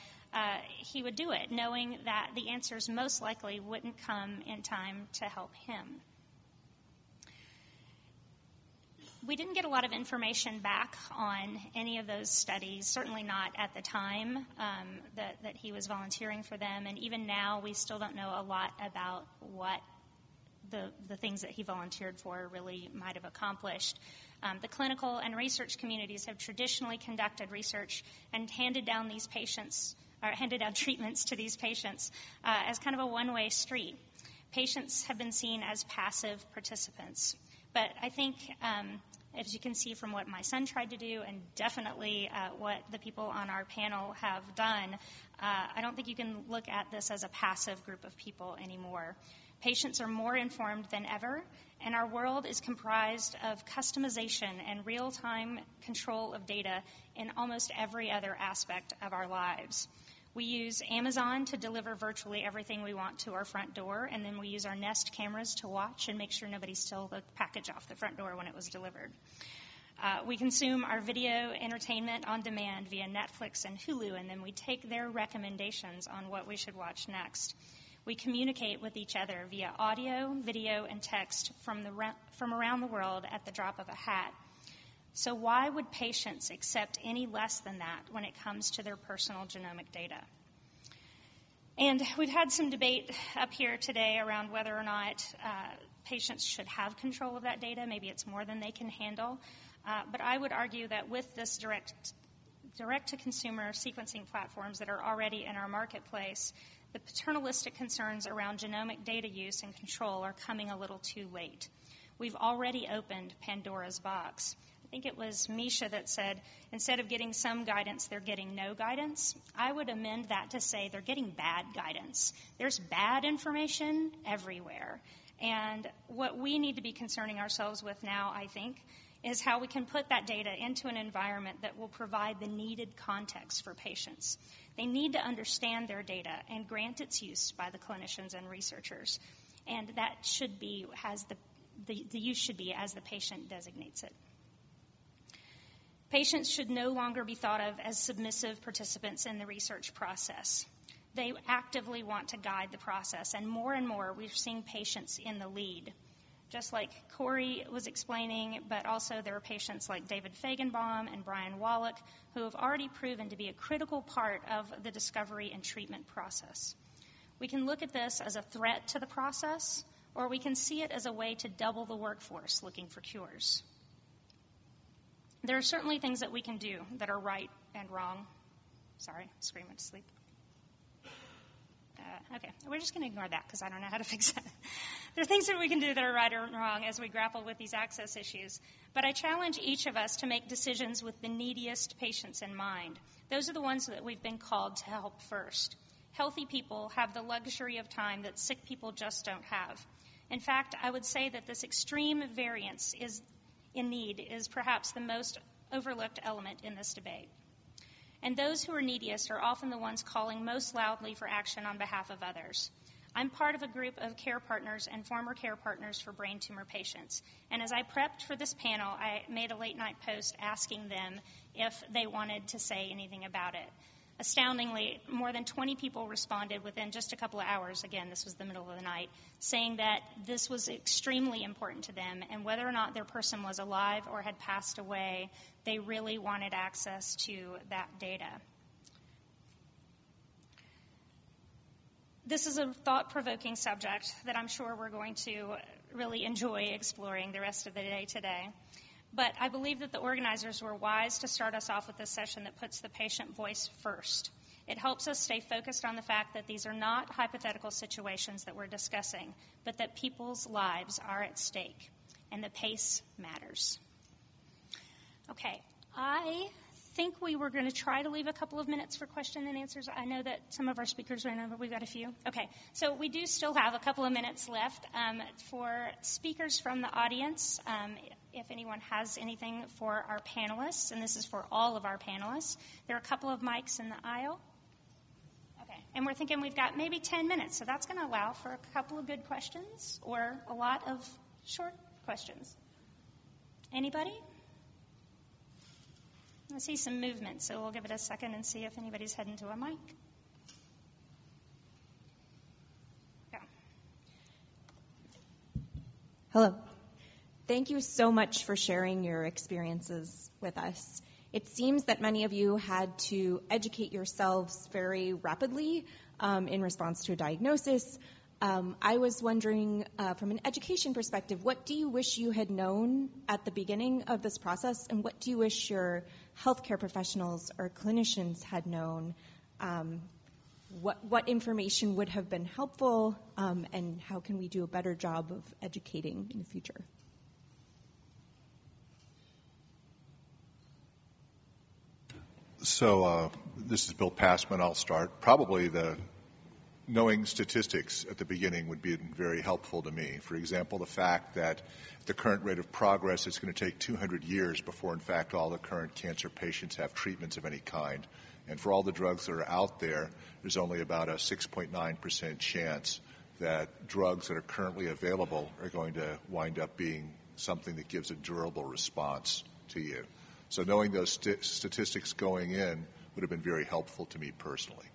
[SPEAKER 2] he would do it, knowing that the answers most likely wouldn't come in time to help him. We didn't get a lot of information back on any of those studies, certainly not at the time that he was volunteering for them. And even now, we still don't know a lot about what the things that he volunteered for really might have accomplished. The clinical and research communities have traditionally conducted research and handed down treatments to these patients as kind of a one-way street. Patients have been seen as passive participants. But I think, as you can see from what my son tried to do and definitely what the people on our panel have done, I don't think you can look at this as a passive group of people anymore. Patients are more informed than ever, and our world is comprised of customization and real-time control of data in almost every other aspect of our lives. We use Amazon to deliver virtually everything we want to our front door, and then we use our Nest cameras to watch and make sure nobody stole the package off the front door when it was delivered. We consume our video entertainment on demand via Netflix and Hulu, and then we take their recommendations on what we should watch next. We communicate with each other via audio, video, and text from around the world at the drop of a hat. So why would patients accept any less than that when it comes to their personal genomic data? And we've had some debate up here today around whether or not patients should have control of that data. Maybe it's more than they can handle. But I would argue that with this direct-to-consumer sequencing platforms that are already in our marketplace, the paternalistic concerns around genomic data use and control are coming a little too late. We've already opened Pandora's box. I think it was Misha that said, instead of getting some guidance, they're getting no guidance. I would amend that to say they're getting bad guidance. There's bad information everywhere. And what we need to be concerning ourselves with now, I think, is how we can put that data into an environment that will provide the needed context for patients. They need to understand their data and grant its use by the clinicians and researchers. And that should be, the use should be as the patient designates it. Patients should no longer be thought of as submissive participants in the research process. They actively want to guide the process, and more we're seeing patients in the lead. Just like Corey was explaining, but also there are patients like David Fagenbaum and Brian Wallach who have already proven to be a critical part of the discovery and treatment process. We can look at this as a threat to the process, or we can see it as a way to double the workforce looking for cures. There are certainly things that we can do that are right and wrong. Sorry, scream went to sleep. Okay, we're just going to ignore that because I don't know how to fix that. There are things that we can do that are right or wrong as we grapple with these access issues. But I challenge each of us to make decisions with the neediest patients in mind. Those are the ones that we've been called to help first. Healthy people have the luxury of time that sick people just don't have. In fact, I would say that this extreme variance in need is perhaps the most overlooked element in this debate. And those who are neediest are often the ones calling most loudly for action on behalf of others. I'm part of a group of care partners and former care partners for brain tumor patients. And as I prepped for this panel, I made a late-night post asking them if they wanted to say anything about it. Astoundingly, more than 20 people responded within just a couple of hours. Again, this was the middle of the night, saying that this was extremely important to them, and whether or not their person was alive or had passed away, they really wanted access to that data. This is a thought-provoking subject that I'm sure we're going to really enjoy exploring the rest of the day today. But I believe that the organizers were wise to start us off with a session that puts the patient voice first. It helps us stay focused on the fact that these are not hypothetical situations that we're discussing, but that people's lives are at stake, and the pace matters. Okay, I think we were going to try to leave a couple of minutes for question and answers. I know that some of our speakers ran over. We've got a few. Okay, so we do still have a couple of minutes left for speakers from the audience. If anyone has anything for our panelists, and this is for all of our panelists, there are a couple of mics in the aisle. Okay, and we're thinking we've got maybe 10 minutes, so that's going to allow for a couple of good questions or a lot of short questions. Anybody? I see some movement, so we'll give it a second and see if anybody's heading to a mic. Yeah.
[SPEAKER 8] Hello. Thank you so much for sharing your experiences with us. It seems that many of you had to educate yourselves very rapidly in response to a diagnosis. I was wondering, from an education perspective, what do you wish you had known at the beginning of this process, and what do you wish your healthcare professionals or clinicians had known? What information would have been helpful, and how can we do a better job of educating in the future?
[SPEAKER 3] So this is Bill Passman. I'll start. Probably knowing statistics at the beginning would be very helpful to me. For example, the fact that at the current rate of progress, it's going to take 200 years before, in fact, all the current cancer patients have treatments of any kind. And for all the drugs that are out there, there's only about a 6.9% chance that drugs that are currently available are going to wind up being something that gives a durable response to you. So knowing those statistics going in would have been very helpful to me personally.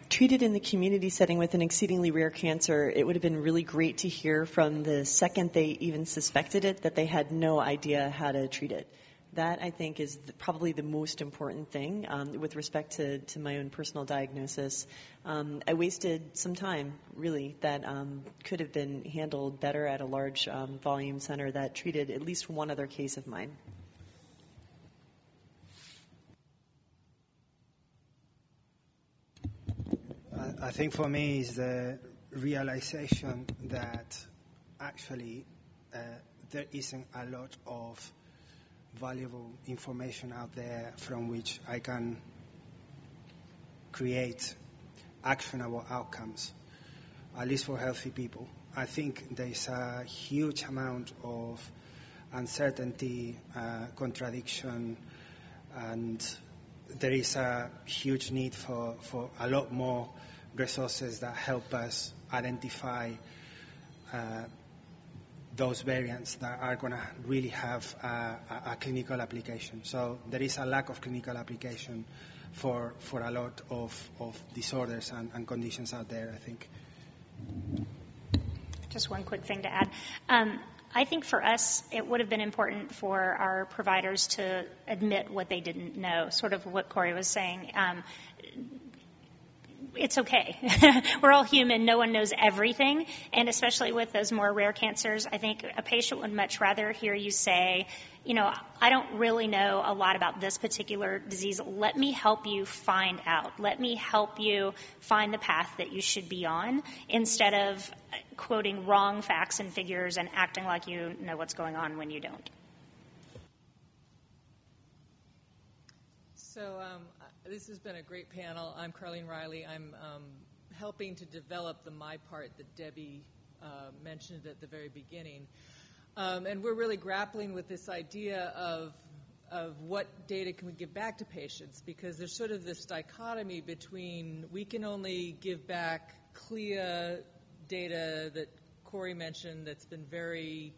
[SPEAKER 5] Treated in the community setting with an exceedingly rare cancer, it would have been really great to hear from the second they even suspected it that they had no idea how to treat it. That, I think, is probably the most important thing with respect to my own personal diagnosis. I wasted some time, really, that could have been handled better at a large volume center that treated at least one other case of mine.
[SPEAKER 7] I think for me is the realization that actually there isn't a lot of valuable information out there from which I can create actionable outcomes, at least for healthy people. I think there's a huge amount of uncertainty, contradiction, and there is a huge need for a lot more resources that help us identify those variants that are going to really have a clinical application. So there is a lack of clinical application for a lot of disorders and conditions out there, I think.
[SPEAKER 2] Just one quick thing to add. I think for us, it would have been important for our providers to admit what they didn't know, sort of what Corey was saying. It's okay. We're all human. No one knows everything. And especially with those more rare cancers, I think a patient would much rather hear you say, I don't really know a lot about this particular disease. Let me help you find out. Let me help you find the path that you should be on, instead of quoting wrong facts and figures and acting like you know what's going on when you don't.
[SPEAKER 9] So this has been a great panel. I'm Carlene Riley. I'm helping to develop the My Part that Debbie mentioned at the very beginning. And we're really grappling with this idea of what data can we give back to patients, because there's sort of this dichotomy between we can only give back CLIA data that Corey mentioned that's been very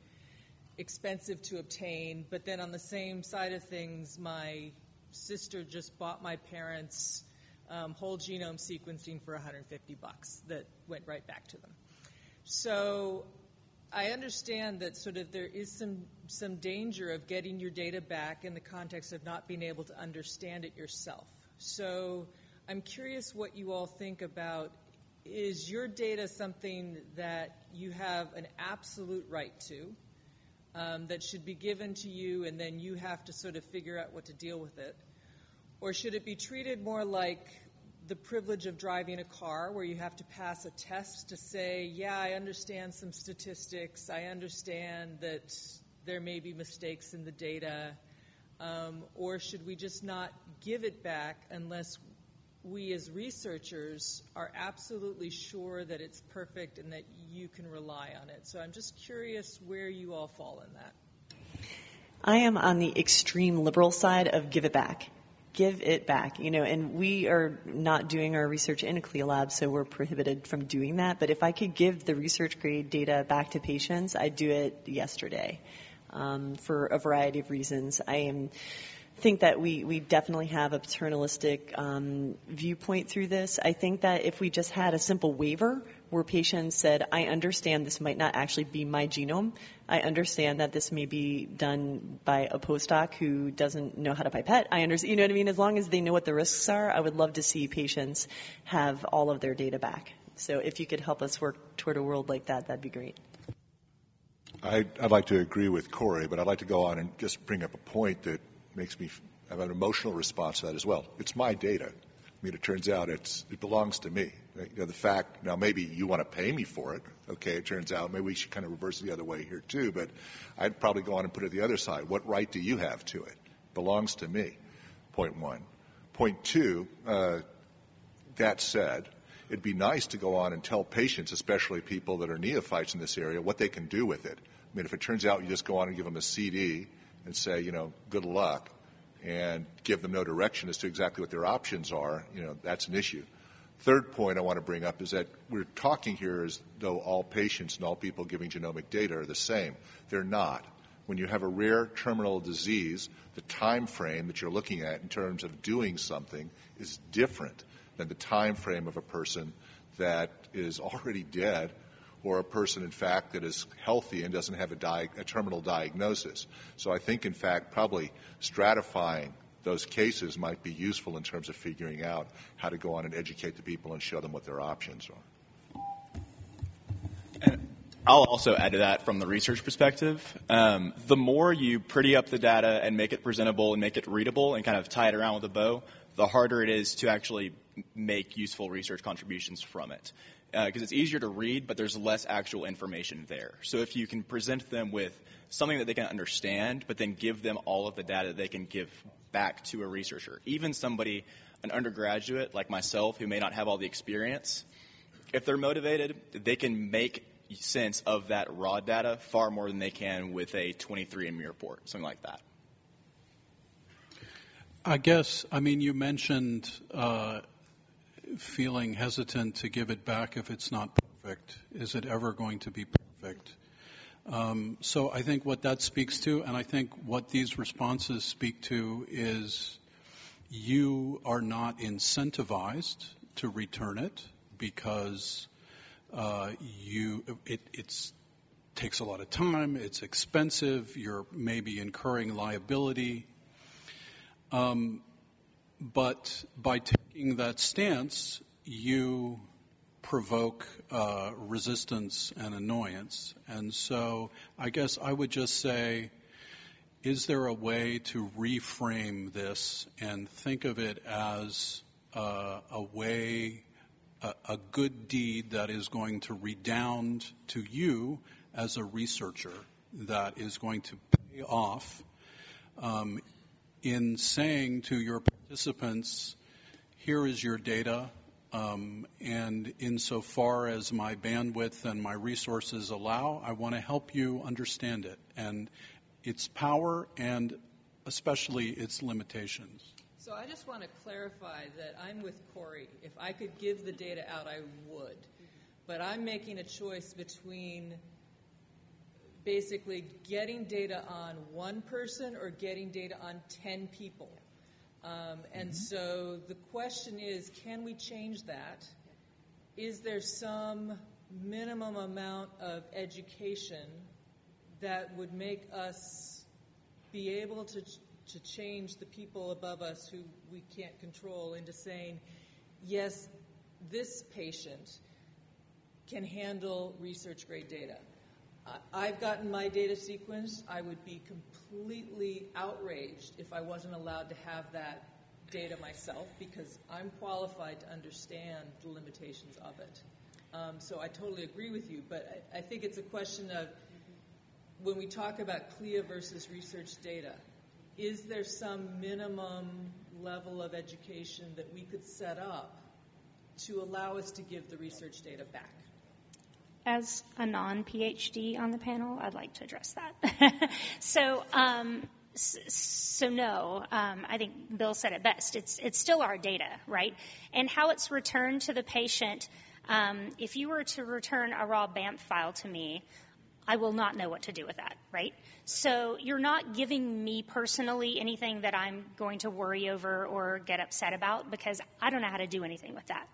[SPEAKER 9] expensive to obtain, but then on the same side of things, my sister just bought my parents' whole genome sequencing for $150 that went right back to them. So I understand that sort of there is some danger of getting your data back in the context of not being able to understand it yourself. So I'm curious what you all think about, is your data something that you have an absolute right to, that should be given to you and then you have to sort of figure out what to deal with it? Or should it be treated more like the privilege of driving a car, where you have to pass a test to say, yeah, I understand some statistics, I understand that there may be mistakes in the data, or should we just not give it back unless we as researchers are absolutely sure that it's perfect and that you can rely on it? So I'm just curious where you all fall in that.
[SPEAKER 5] I am on the extreme liberal side of give it back. Give it back, and we are not doing our research in a CLIA lab, so we're prohibited from doing that. But if I could give the research grade data back to patients, I'd do it yesterday, for a variety of reasons. I think that we definitely have a paternalistic viewpoint through this. I think that if we just had a simple waiver where patients said, I understand this might not actually be my genome. I understand that this may be done by a postdoc who doesn't know how to pipette. I understand, you know what I mean? As long as they know what the risks are, I would love to see patients have all of their data back. So if you could help us work toward a world like that, that'd be great.
[SPEAKER 3] I'd like to agree with Corey, but I'd like to go on and just bring up a point that makes me have an emotional response to that as well. It's my data. I mean, it turns out it belongs to me. The fact, now maybe you want to pay me for it. Okay, it turns out maybe we should kind of reverse it the other way here too, but I'd probably go on and put it the other side. What right do you have to it? It belongs to me, point one. Point two, that said, it'd be nice to go on and tell patients, especially people that are neophytes in this area, what they can do with it. I mean, if it turns out you just go on and give them a CD and say, good luck, and give them no direction as to exactly what their options are, that's an issue. Third point I want to bring up is that we're talking here as though all patients and all people giving genomic data are the same. They're not. When you have a rare terminal disease, the time frame that you're looking at in terms of doing something is different than the time frame of a person that is already dead, or a person, in fact, that is healthy and doesn't have a terminal diagnosis. So I think, in fact, probably stratifying those cases might be useful in terms of figuring out how to go on and educate the people and show them what their options are.
[SPEAKER 4] And I'll also add to that from the research perspective. The more you pretty up the data and make it presentable and make it readable and kind of tie it around with a bow, the harder it is to actually make useful research contributions from it. Because it's easier to read, but there's less actual information there. So if you can present them with something that they can understand, but then give them all of the data they can give back to a researcher, even somebody, an undergraduate like myself, who may not have all the experience, if they're motivated, they can make sense of that raw data far more than they can with a 23andMe report, something like that.
[SPEAKER 6] I guess, you mentioned feeling hesitant to give it back if it's not perfect. Is it ever going to be perfect? So I think what that speaks to, and I think what these responses speak to, is you are not incentivized to return it because it takes a lot of time, it's expensive, you're maybe incurring liability. But by taking that stance, you provoke resistance and annoyance. And so I guess I would just say, is there a way to reframe this and think of it as a good deed that is going to redound to you as a researcher, that is going to pay off in saying to your participants, here is your data, and insofar as my bandwidth and my resources allow, I want to help you understand it and its power and especially its limitations.
[SPEAKER 9] So I just want to clarify that I'm with Corey. If I could give the data out, I would. But I'm making a choice between basically getting data on one person or getting data on 10 people. And so the question is, can we change that? Is there some minimum amount of education that would make us be able to change the people above us who we can't control into saying, yes, this patient can handle research-grade data. I've gotten my data sequenced. I would be completely outraged if I wasn't allowed to have that data myself because I'm qualified to understand the limitations of it. So I totally agree with you, but I think it's a question of when we talk about CLIA versus research data, is there some minimum level of education that we could set up to allow us to give the research data back?
[SPEAKER 2] As a non-PhD on the panel, I'd like to address that. So no, I think Bill said it best. It's still our data, right? And how it's returned to the patient, if you were to return a raw BAMP file to me, I will not know what to do with that, right? So you're not giving me personally anything that I'm going to worry over or get upset about because I don't know how to do anything with that.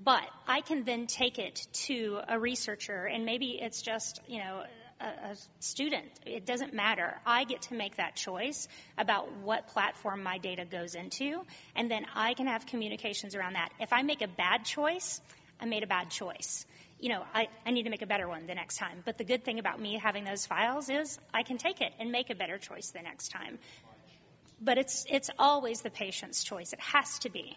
[SPEAKER 2] But I can then take it to a researcher, and maybe it's just, a student. It doesn't matter. I get to make that choice about what platform my data goes into, and then I can have communications around that. If I make a bad choice, I made a bad choice. I need to make a better one the next time. But the good thing about me having those files is I can take it and make a better choice the next time. But it's always the patient's choice. It has to be.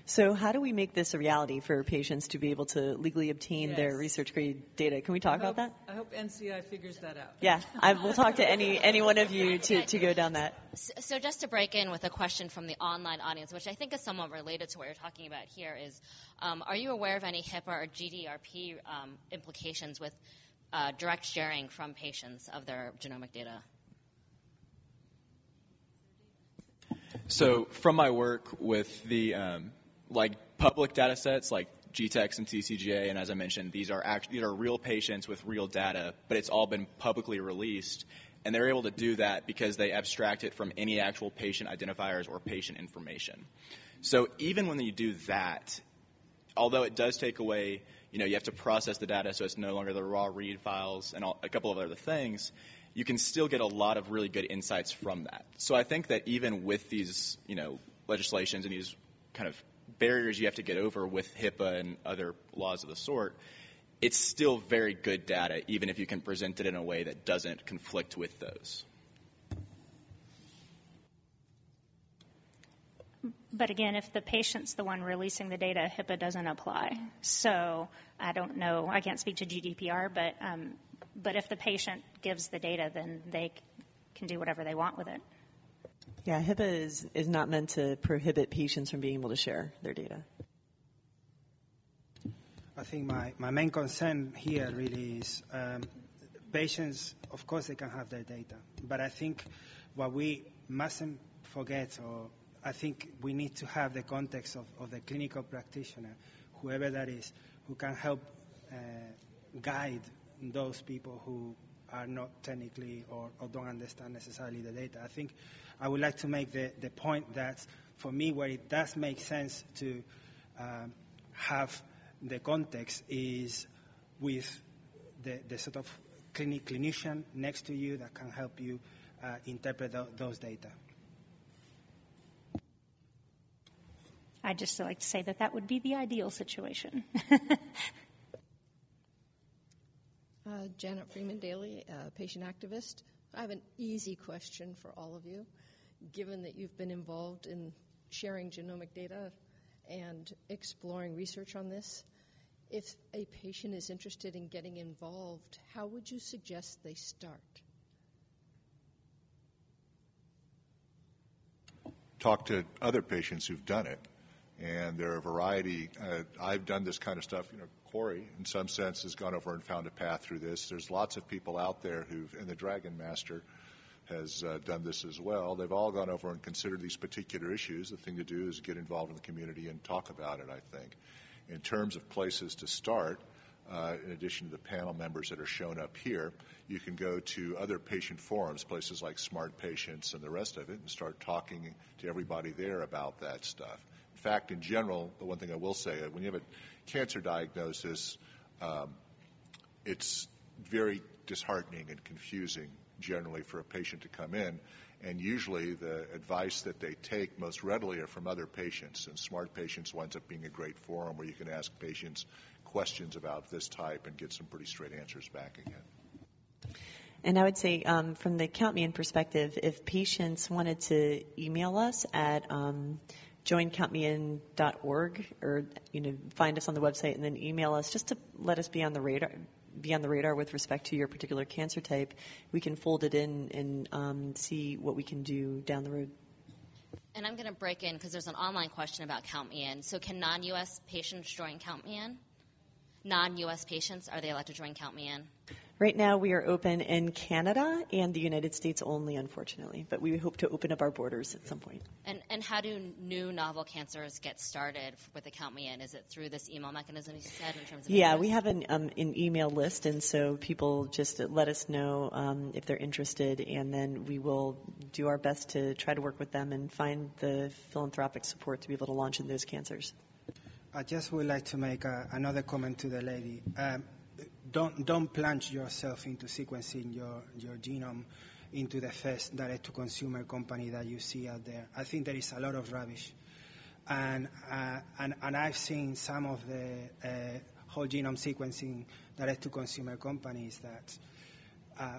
[SPEAKER 5] So how do we make this a reality for patients to be able to legally obtain their research-grade data? Can we talk about that?
[SPEAKER 9] I hope NCI figures that out.
[SPEAKER 5] Yeah, we'll talk to any one of you to go down that.
[SPEAKER 10] So just to break in with a question from the online audience, which I think is somewhat related to what you're talking about here, is are you aware of any HIPAA or GDPR implications with direct sharing from patients of their genomic data?
[SPEAKER 4] So from my work with the public data sets like GTEx and TCGA, and as I mentioned, these are real patients with real data, but it's all been publicly released, and they're able to do that because they abstract it from any actual patient identifiers or patient information. So even when you do that, although it does take away, you have to process the data so it's no longer the raw read files and a couple of other things, you can still get a lot of really good insights from that. So I think that even with these, legislations and these kind of barriers you have to get over with HIPAA and other laws of the sort, it's still very good data, even if you can present it in a way that doesn't conflict with those.
[SPEAKER 2] But again, if the patient's the one releasing the data, HIPAA doesn't apply. So I don't know. I can't speak to GDPR, but if the patient gives the data, then they can do whatever they want with it.
[SPEAKER 5] Yeah, HIPAA is not meant to prohibit patients from being able to share their data.
[SPEAKER 7] I think my main concern here really is patients, of course, they can have their data. But I think what we mustn't forget, or I think we need to have the context of the clinical practitioner, whoever that is, who can help guide those people who are not technically or don't understand necessarily the data. I think I would like to make the point that for me where it does make sense to have the context is with the sort of clinician next to you that can help you interpret those data.
[SPEAKER 2] I'd just like to say that would be the ideal situation.
[SPEAKER 11] Janet Freeman Daly, patient activist. I have an easy question for all of you. Given that you've been involved in sharing genomic data and exploring research on this, if a patient is interested in getting involved, how would you suggest they start?
[SPEAKER 3] Talk to other patients who've done it. And there are a variety. I've done this kind of stuff. Corey, in some sense, has gone over and found a path through this. There's lots of people out there and the Dragon Master has done this as well. They've all gone over and considered these particular issues. The thing to do is get involved in the community and talk about it, I think. In terms of places to start, in addition to the panel members that are shown up here, you can go to other patient forums, places like Smart Patients and the rest of it, and start talking to everybody there about that stuff. In fact, in general, the one thing I will say, when you have a cancer diagnosis, it's very disheartening and confusing generally for a patient to come in, and usually the advice that they take most readily are from other patients, and Smart Patients winds up being a great forum where you can ask patients questions about this type and get some pretty straight answers back again.
[SPEAKER 5] And I would say from the Count Me In perspective, if patients wanted to email us at joincountmein.org or find us on the website and then email us just to let us be on the radar with respect to your particular cancer type, we can fold it in and see what we can do down the road.
[SPEAKER 10] And I'm going to break in because there's an online question about Count Me In. So can non-U.S. patients join Count Me In? Non-U.S. patients, are they allowed to join Count Me In?
[SPEAKER 5] Right now we are open in Canada and the United States only, unfortunately, but we hope to open up our borders at some point.
[SPEAKER 10] And how do new novel cancers get started with the Count Me In? Is it through this email mechanism you said in terms of
[SPEAKER 5] Yeah,
[SPEAKER 10] interest?
[SPEAKER 5] we have an email list, and so people just let us know if they're interested, and then we will do our best to try to work with them and find the philanthropic support to be able to launch in those cancers.
[SPEAKER 7] I just would like to make another comment to the lady. Don't plunge yourself into sequencing your genome into the first direct-to-consumer company that you see out there. I think there is a lot of rubbish, and I've seen some of the whole genome sequencing direct-to-consumer companies that,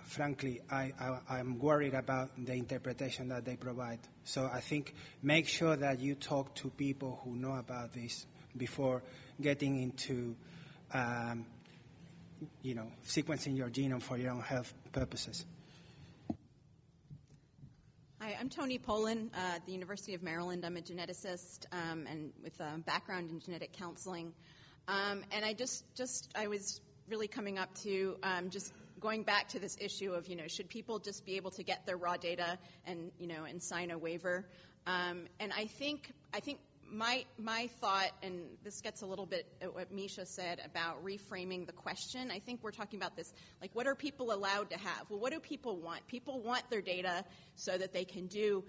[SPEAKER 7] frankly, I'm worried about the interpretation that they provide. So I think make sure that you talk to people who know about this before getting into sequencing your genome for your own health purposes.
[SPEAKER 12] Hi, I'm Toni Poland at the University of Maryland. I'm a geneticist and with a background in genetic counseling. And I was really coming up to just going back to this issue of, should people just be able to get their raw data and sign a waiver? And I think my thought, and this gets a little bit at what Misha said about reframing the question. I think we're talking about this, like, what are people allowed to have? Well, what do people want? People want their data so that they can do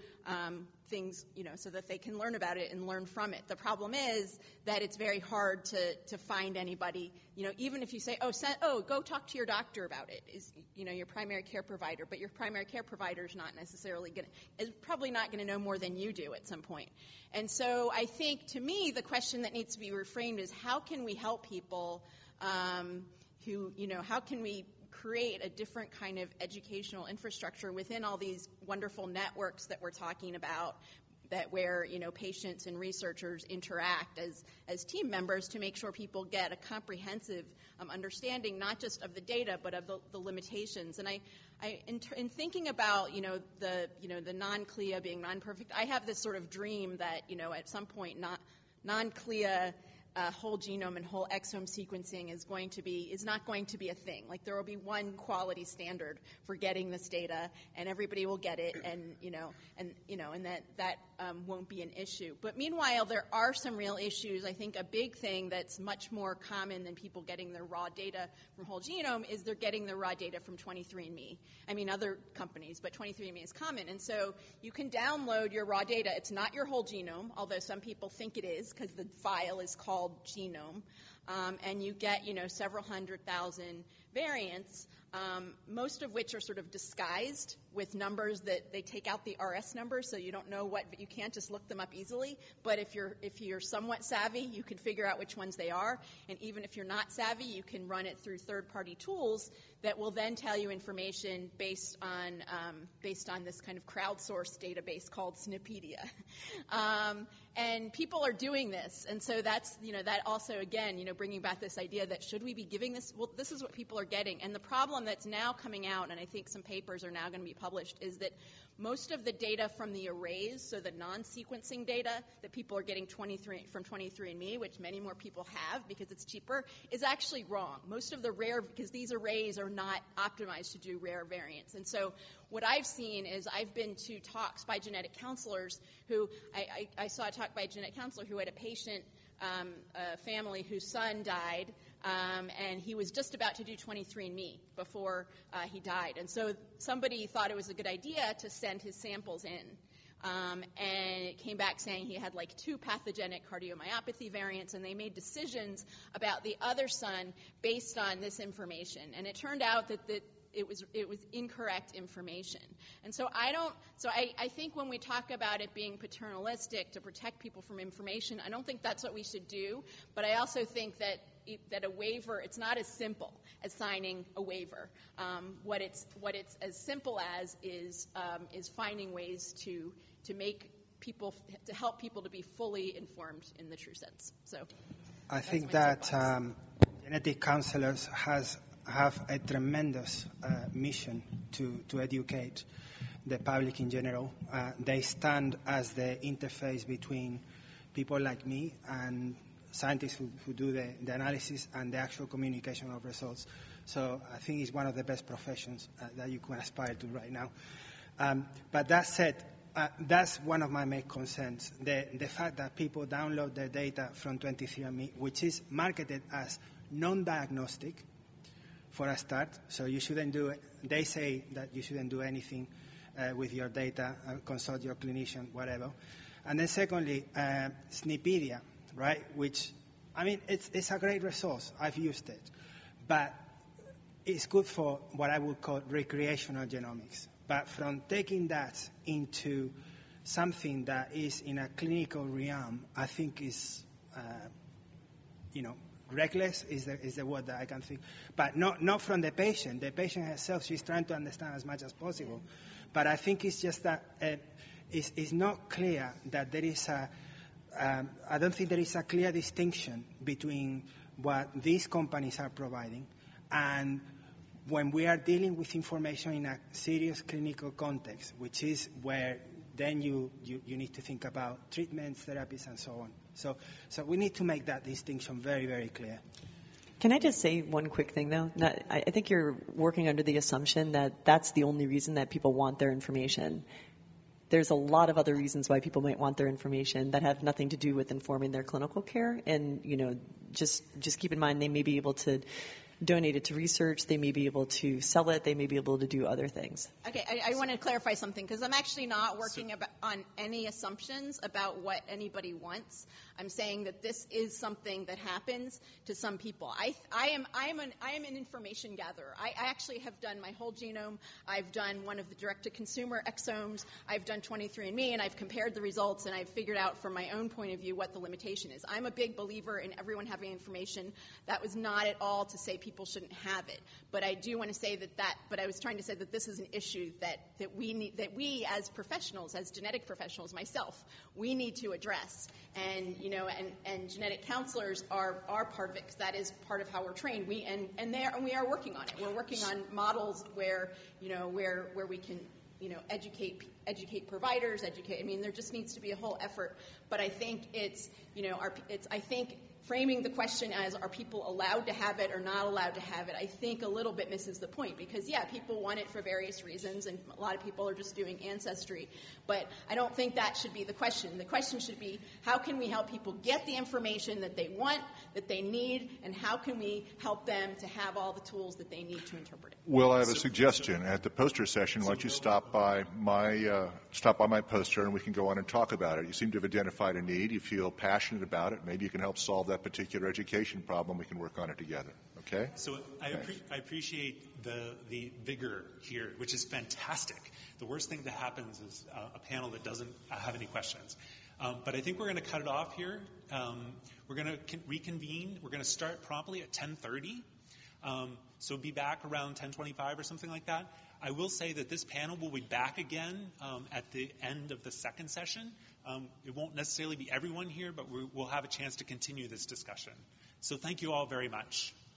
[SPEAKER 12] things, so that they can learn about it and learn from it. The problem is that it's very hard to find anybody, even if you say, go talk to your doctor about it, is, your primary care provider, but your primary care provider is not necessarily is probably not going to know more than you do at some point. And so I think, to me, the question that needs to be reframed is how can we help people how can we create a different kind of educational infrastructure within all these wonderful networks that we're talking about, that where patients and researchers interact as team members to make sure people get a comprehensive understanding not just of the data but of the limitations. And in thinking about the non-CLIA being non-perfect, I have this sort of dream that at some point non-CLIA whole genome and whole exome sequencing is not going to be a thing. Like, there will be one quality standard for getting this data, and everybody will get it, and that won't be an issue. But meanwhile, there are some real issues. I think a big thing that's much more common than people getting their raw data from whole genome is they're getting their raw data from 23andMe. I mean, other companies, but 23andMe is common. And so you can download your raw data. It's not your whole genome, although some people think it is because the file is called genome. And you get, several 100,000 variants, most of which are sort of disguised with numbers that they take out the RS numbers, so you don't know you can't just look them up easily. But if you're somewhat savvy, you can figure out which ones they are. And even if you're not savvy, you can run it through third-party tools that will then tell you information based on this kind of crowdsourced database called Snipedia. And people are doing this, and so that's that also again bringing back this idea that should we be giving this? Well, this is what people are getting, and the problem that's now coming out, and I think some papers are now going to be published, is that most of the data from the arrays, so the non-sequencing data that people are getting from 23andMe, which many more people have because it's cheaper, is actually wrong. Most of the because these arrays are not optimized to do rare variants. And so what I've seen is I've been to talks by genetic counselors who, I saw a talk by a genetic counselor who had a patient, a family whose son died, and he was just about to do 23andMe before he died. And so somebody thought it was a good idea to send his samples in. And it came back saying he had like 2 pathogenic cardiomyopathy variants, and they made decisions about the other son based on this information. And it turned out that it was incorrect information. And so I think when we talk about it being paternalistic to protect people from information, I don't think that's what we should do. But I also think that a waiver, it's not as simple as signing a waiver. What it's as simple as is finding ways to help people to be fully informed in the true sense. So
[SPEAKER 7] I think that genetic counselors have a tremendous mission to educate the public in general. They stand as the interface between people like me and scientists who do the analysis and the actual communication of results. So I think it's one of the best professions that you can aspire to right now. But that said, that's one of my main concerns, the fact that people download their data from 23andMe, which is marketed as non-diagnostic, for a start. So you shouldn't do it. They say that you shouldn't do anything with your data, consult your clinician, whatever. And then secondly, Snipedia, right? Which, I mean, it's a great resource. I've used it. But it's good for what I would call recreational genomics. But from taking that into something that is in a clinical realm, I think is, reckless is the word that I can think. But not from the patient. The patient herself, she's trying to understand as much as possible. But I think it's just that it's not clear that there is I don't think there is a clear distinction between what these companies are providing and when we are dealing with information in a serious clinical context, which is where then you need to think about treatments, therapies, and so on. So we need to make that distinction very, very clear.
[SPEAKER 5] Can I just say one quick thing, though? I think you're working under the assumption that that's the only reason that people want their information. There's a lot of other reasons why people might want their information that have nothing to do with informing their clinical care. And, just keep in mind they may be able to donate it to research. They may be able to sell it. They may be able to do other things.
[SPEAKER 12] Okay, I want to clarify something because I'm actually not working on any assumptions about what anybody wants. I'm saying that this is something that happens to some people. I am an information gatherer. I actually have done my whole genome. I've done one of the direct-to-consumer exomes. I've done 23andMe, and I've compared the results, and I've figured out from my own point of view what the limitation is. I'm a big believer in everyone having information. That was not at all to say people shouldn't have it. But I do want to say but I was trying to say that this is an issue that we as professionals, as genetic professionals, myself, we need to address. And and genetic counselors are part of it because that is part of how we're trained. We are working on it. We're working on models where we can educate providers, educate. I mean, there just needs to be a whole effort. But I think I think framing the question as are people allowed to have it or not allowed to have it, I think a little bit misses the point because, yeah, people want it for various reasons, and a lot of people are just doing ancestry. But I don't think that should be the question. The question should be how can we help people get the information that they want, that they need, and how can we help them to have all the tools that they need to interpret it?
[SPEAKER 3] Well, I have a suggestion. At the poster session, why don't you stop by my poster and we can go on and talk about it. You seem to have identified a need. You feel passionate about it. Maybe you can help solve that particular education problem. We can work on it together. Okay?
[SPEAKER 1] So I appreciate the vigor here, which is fantastic. The worst thing that happens is a panel that doesn't have any questions. But I think we're going to cut it off here. We're going to reconvene. We're going to start promptly at 10:30. So be back around 10:25 or something like that. I will say that this panel will be back again at the end of the second session. It won't necessarily be everyone here, but we'll have a chance to continue this discussion. So thank you all very much.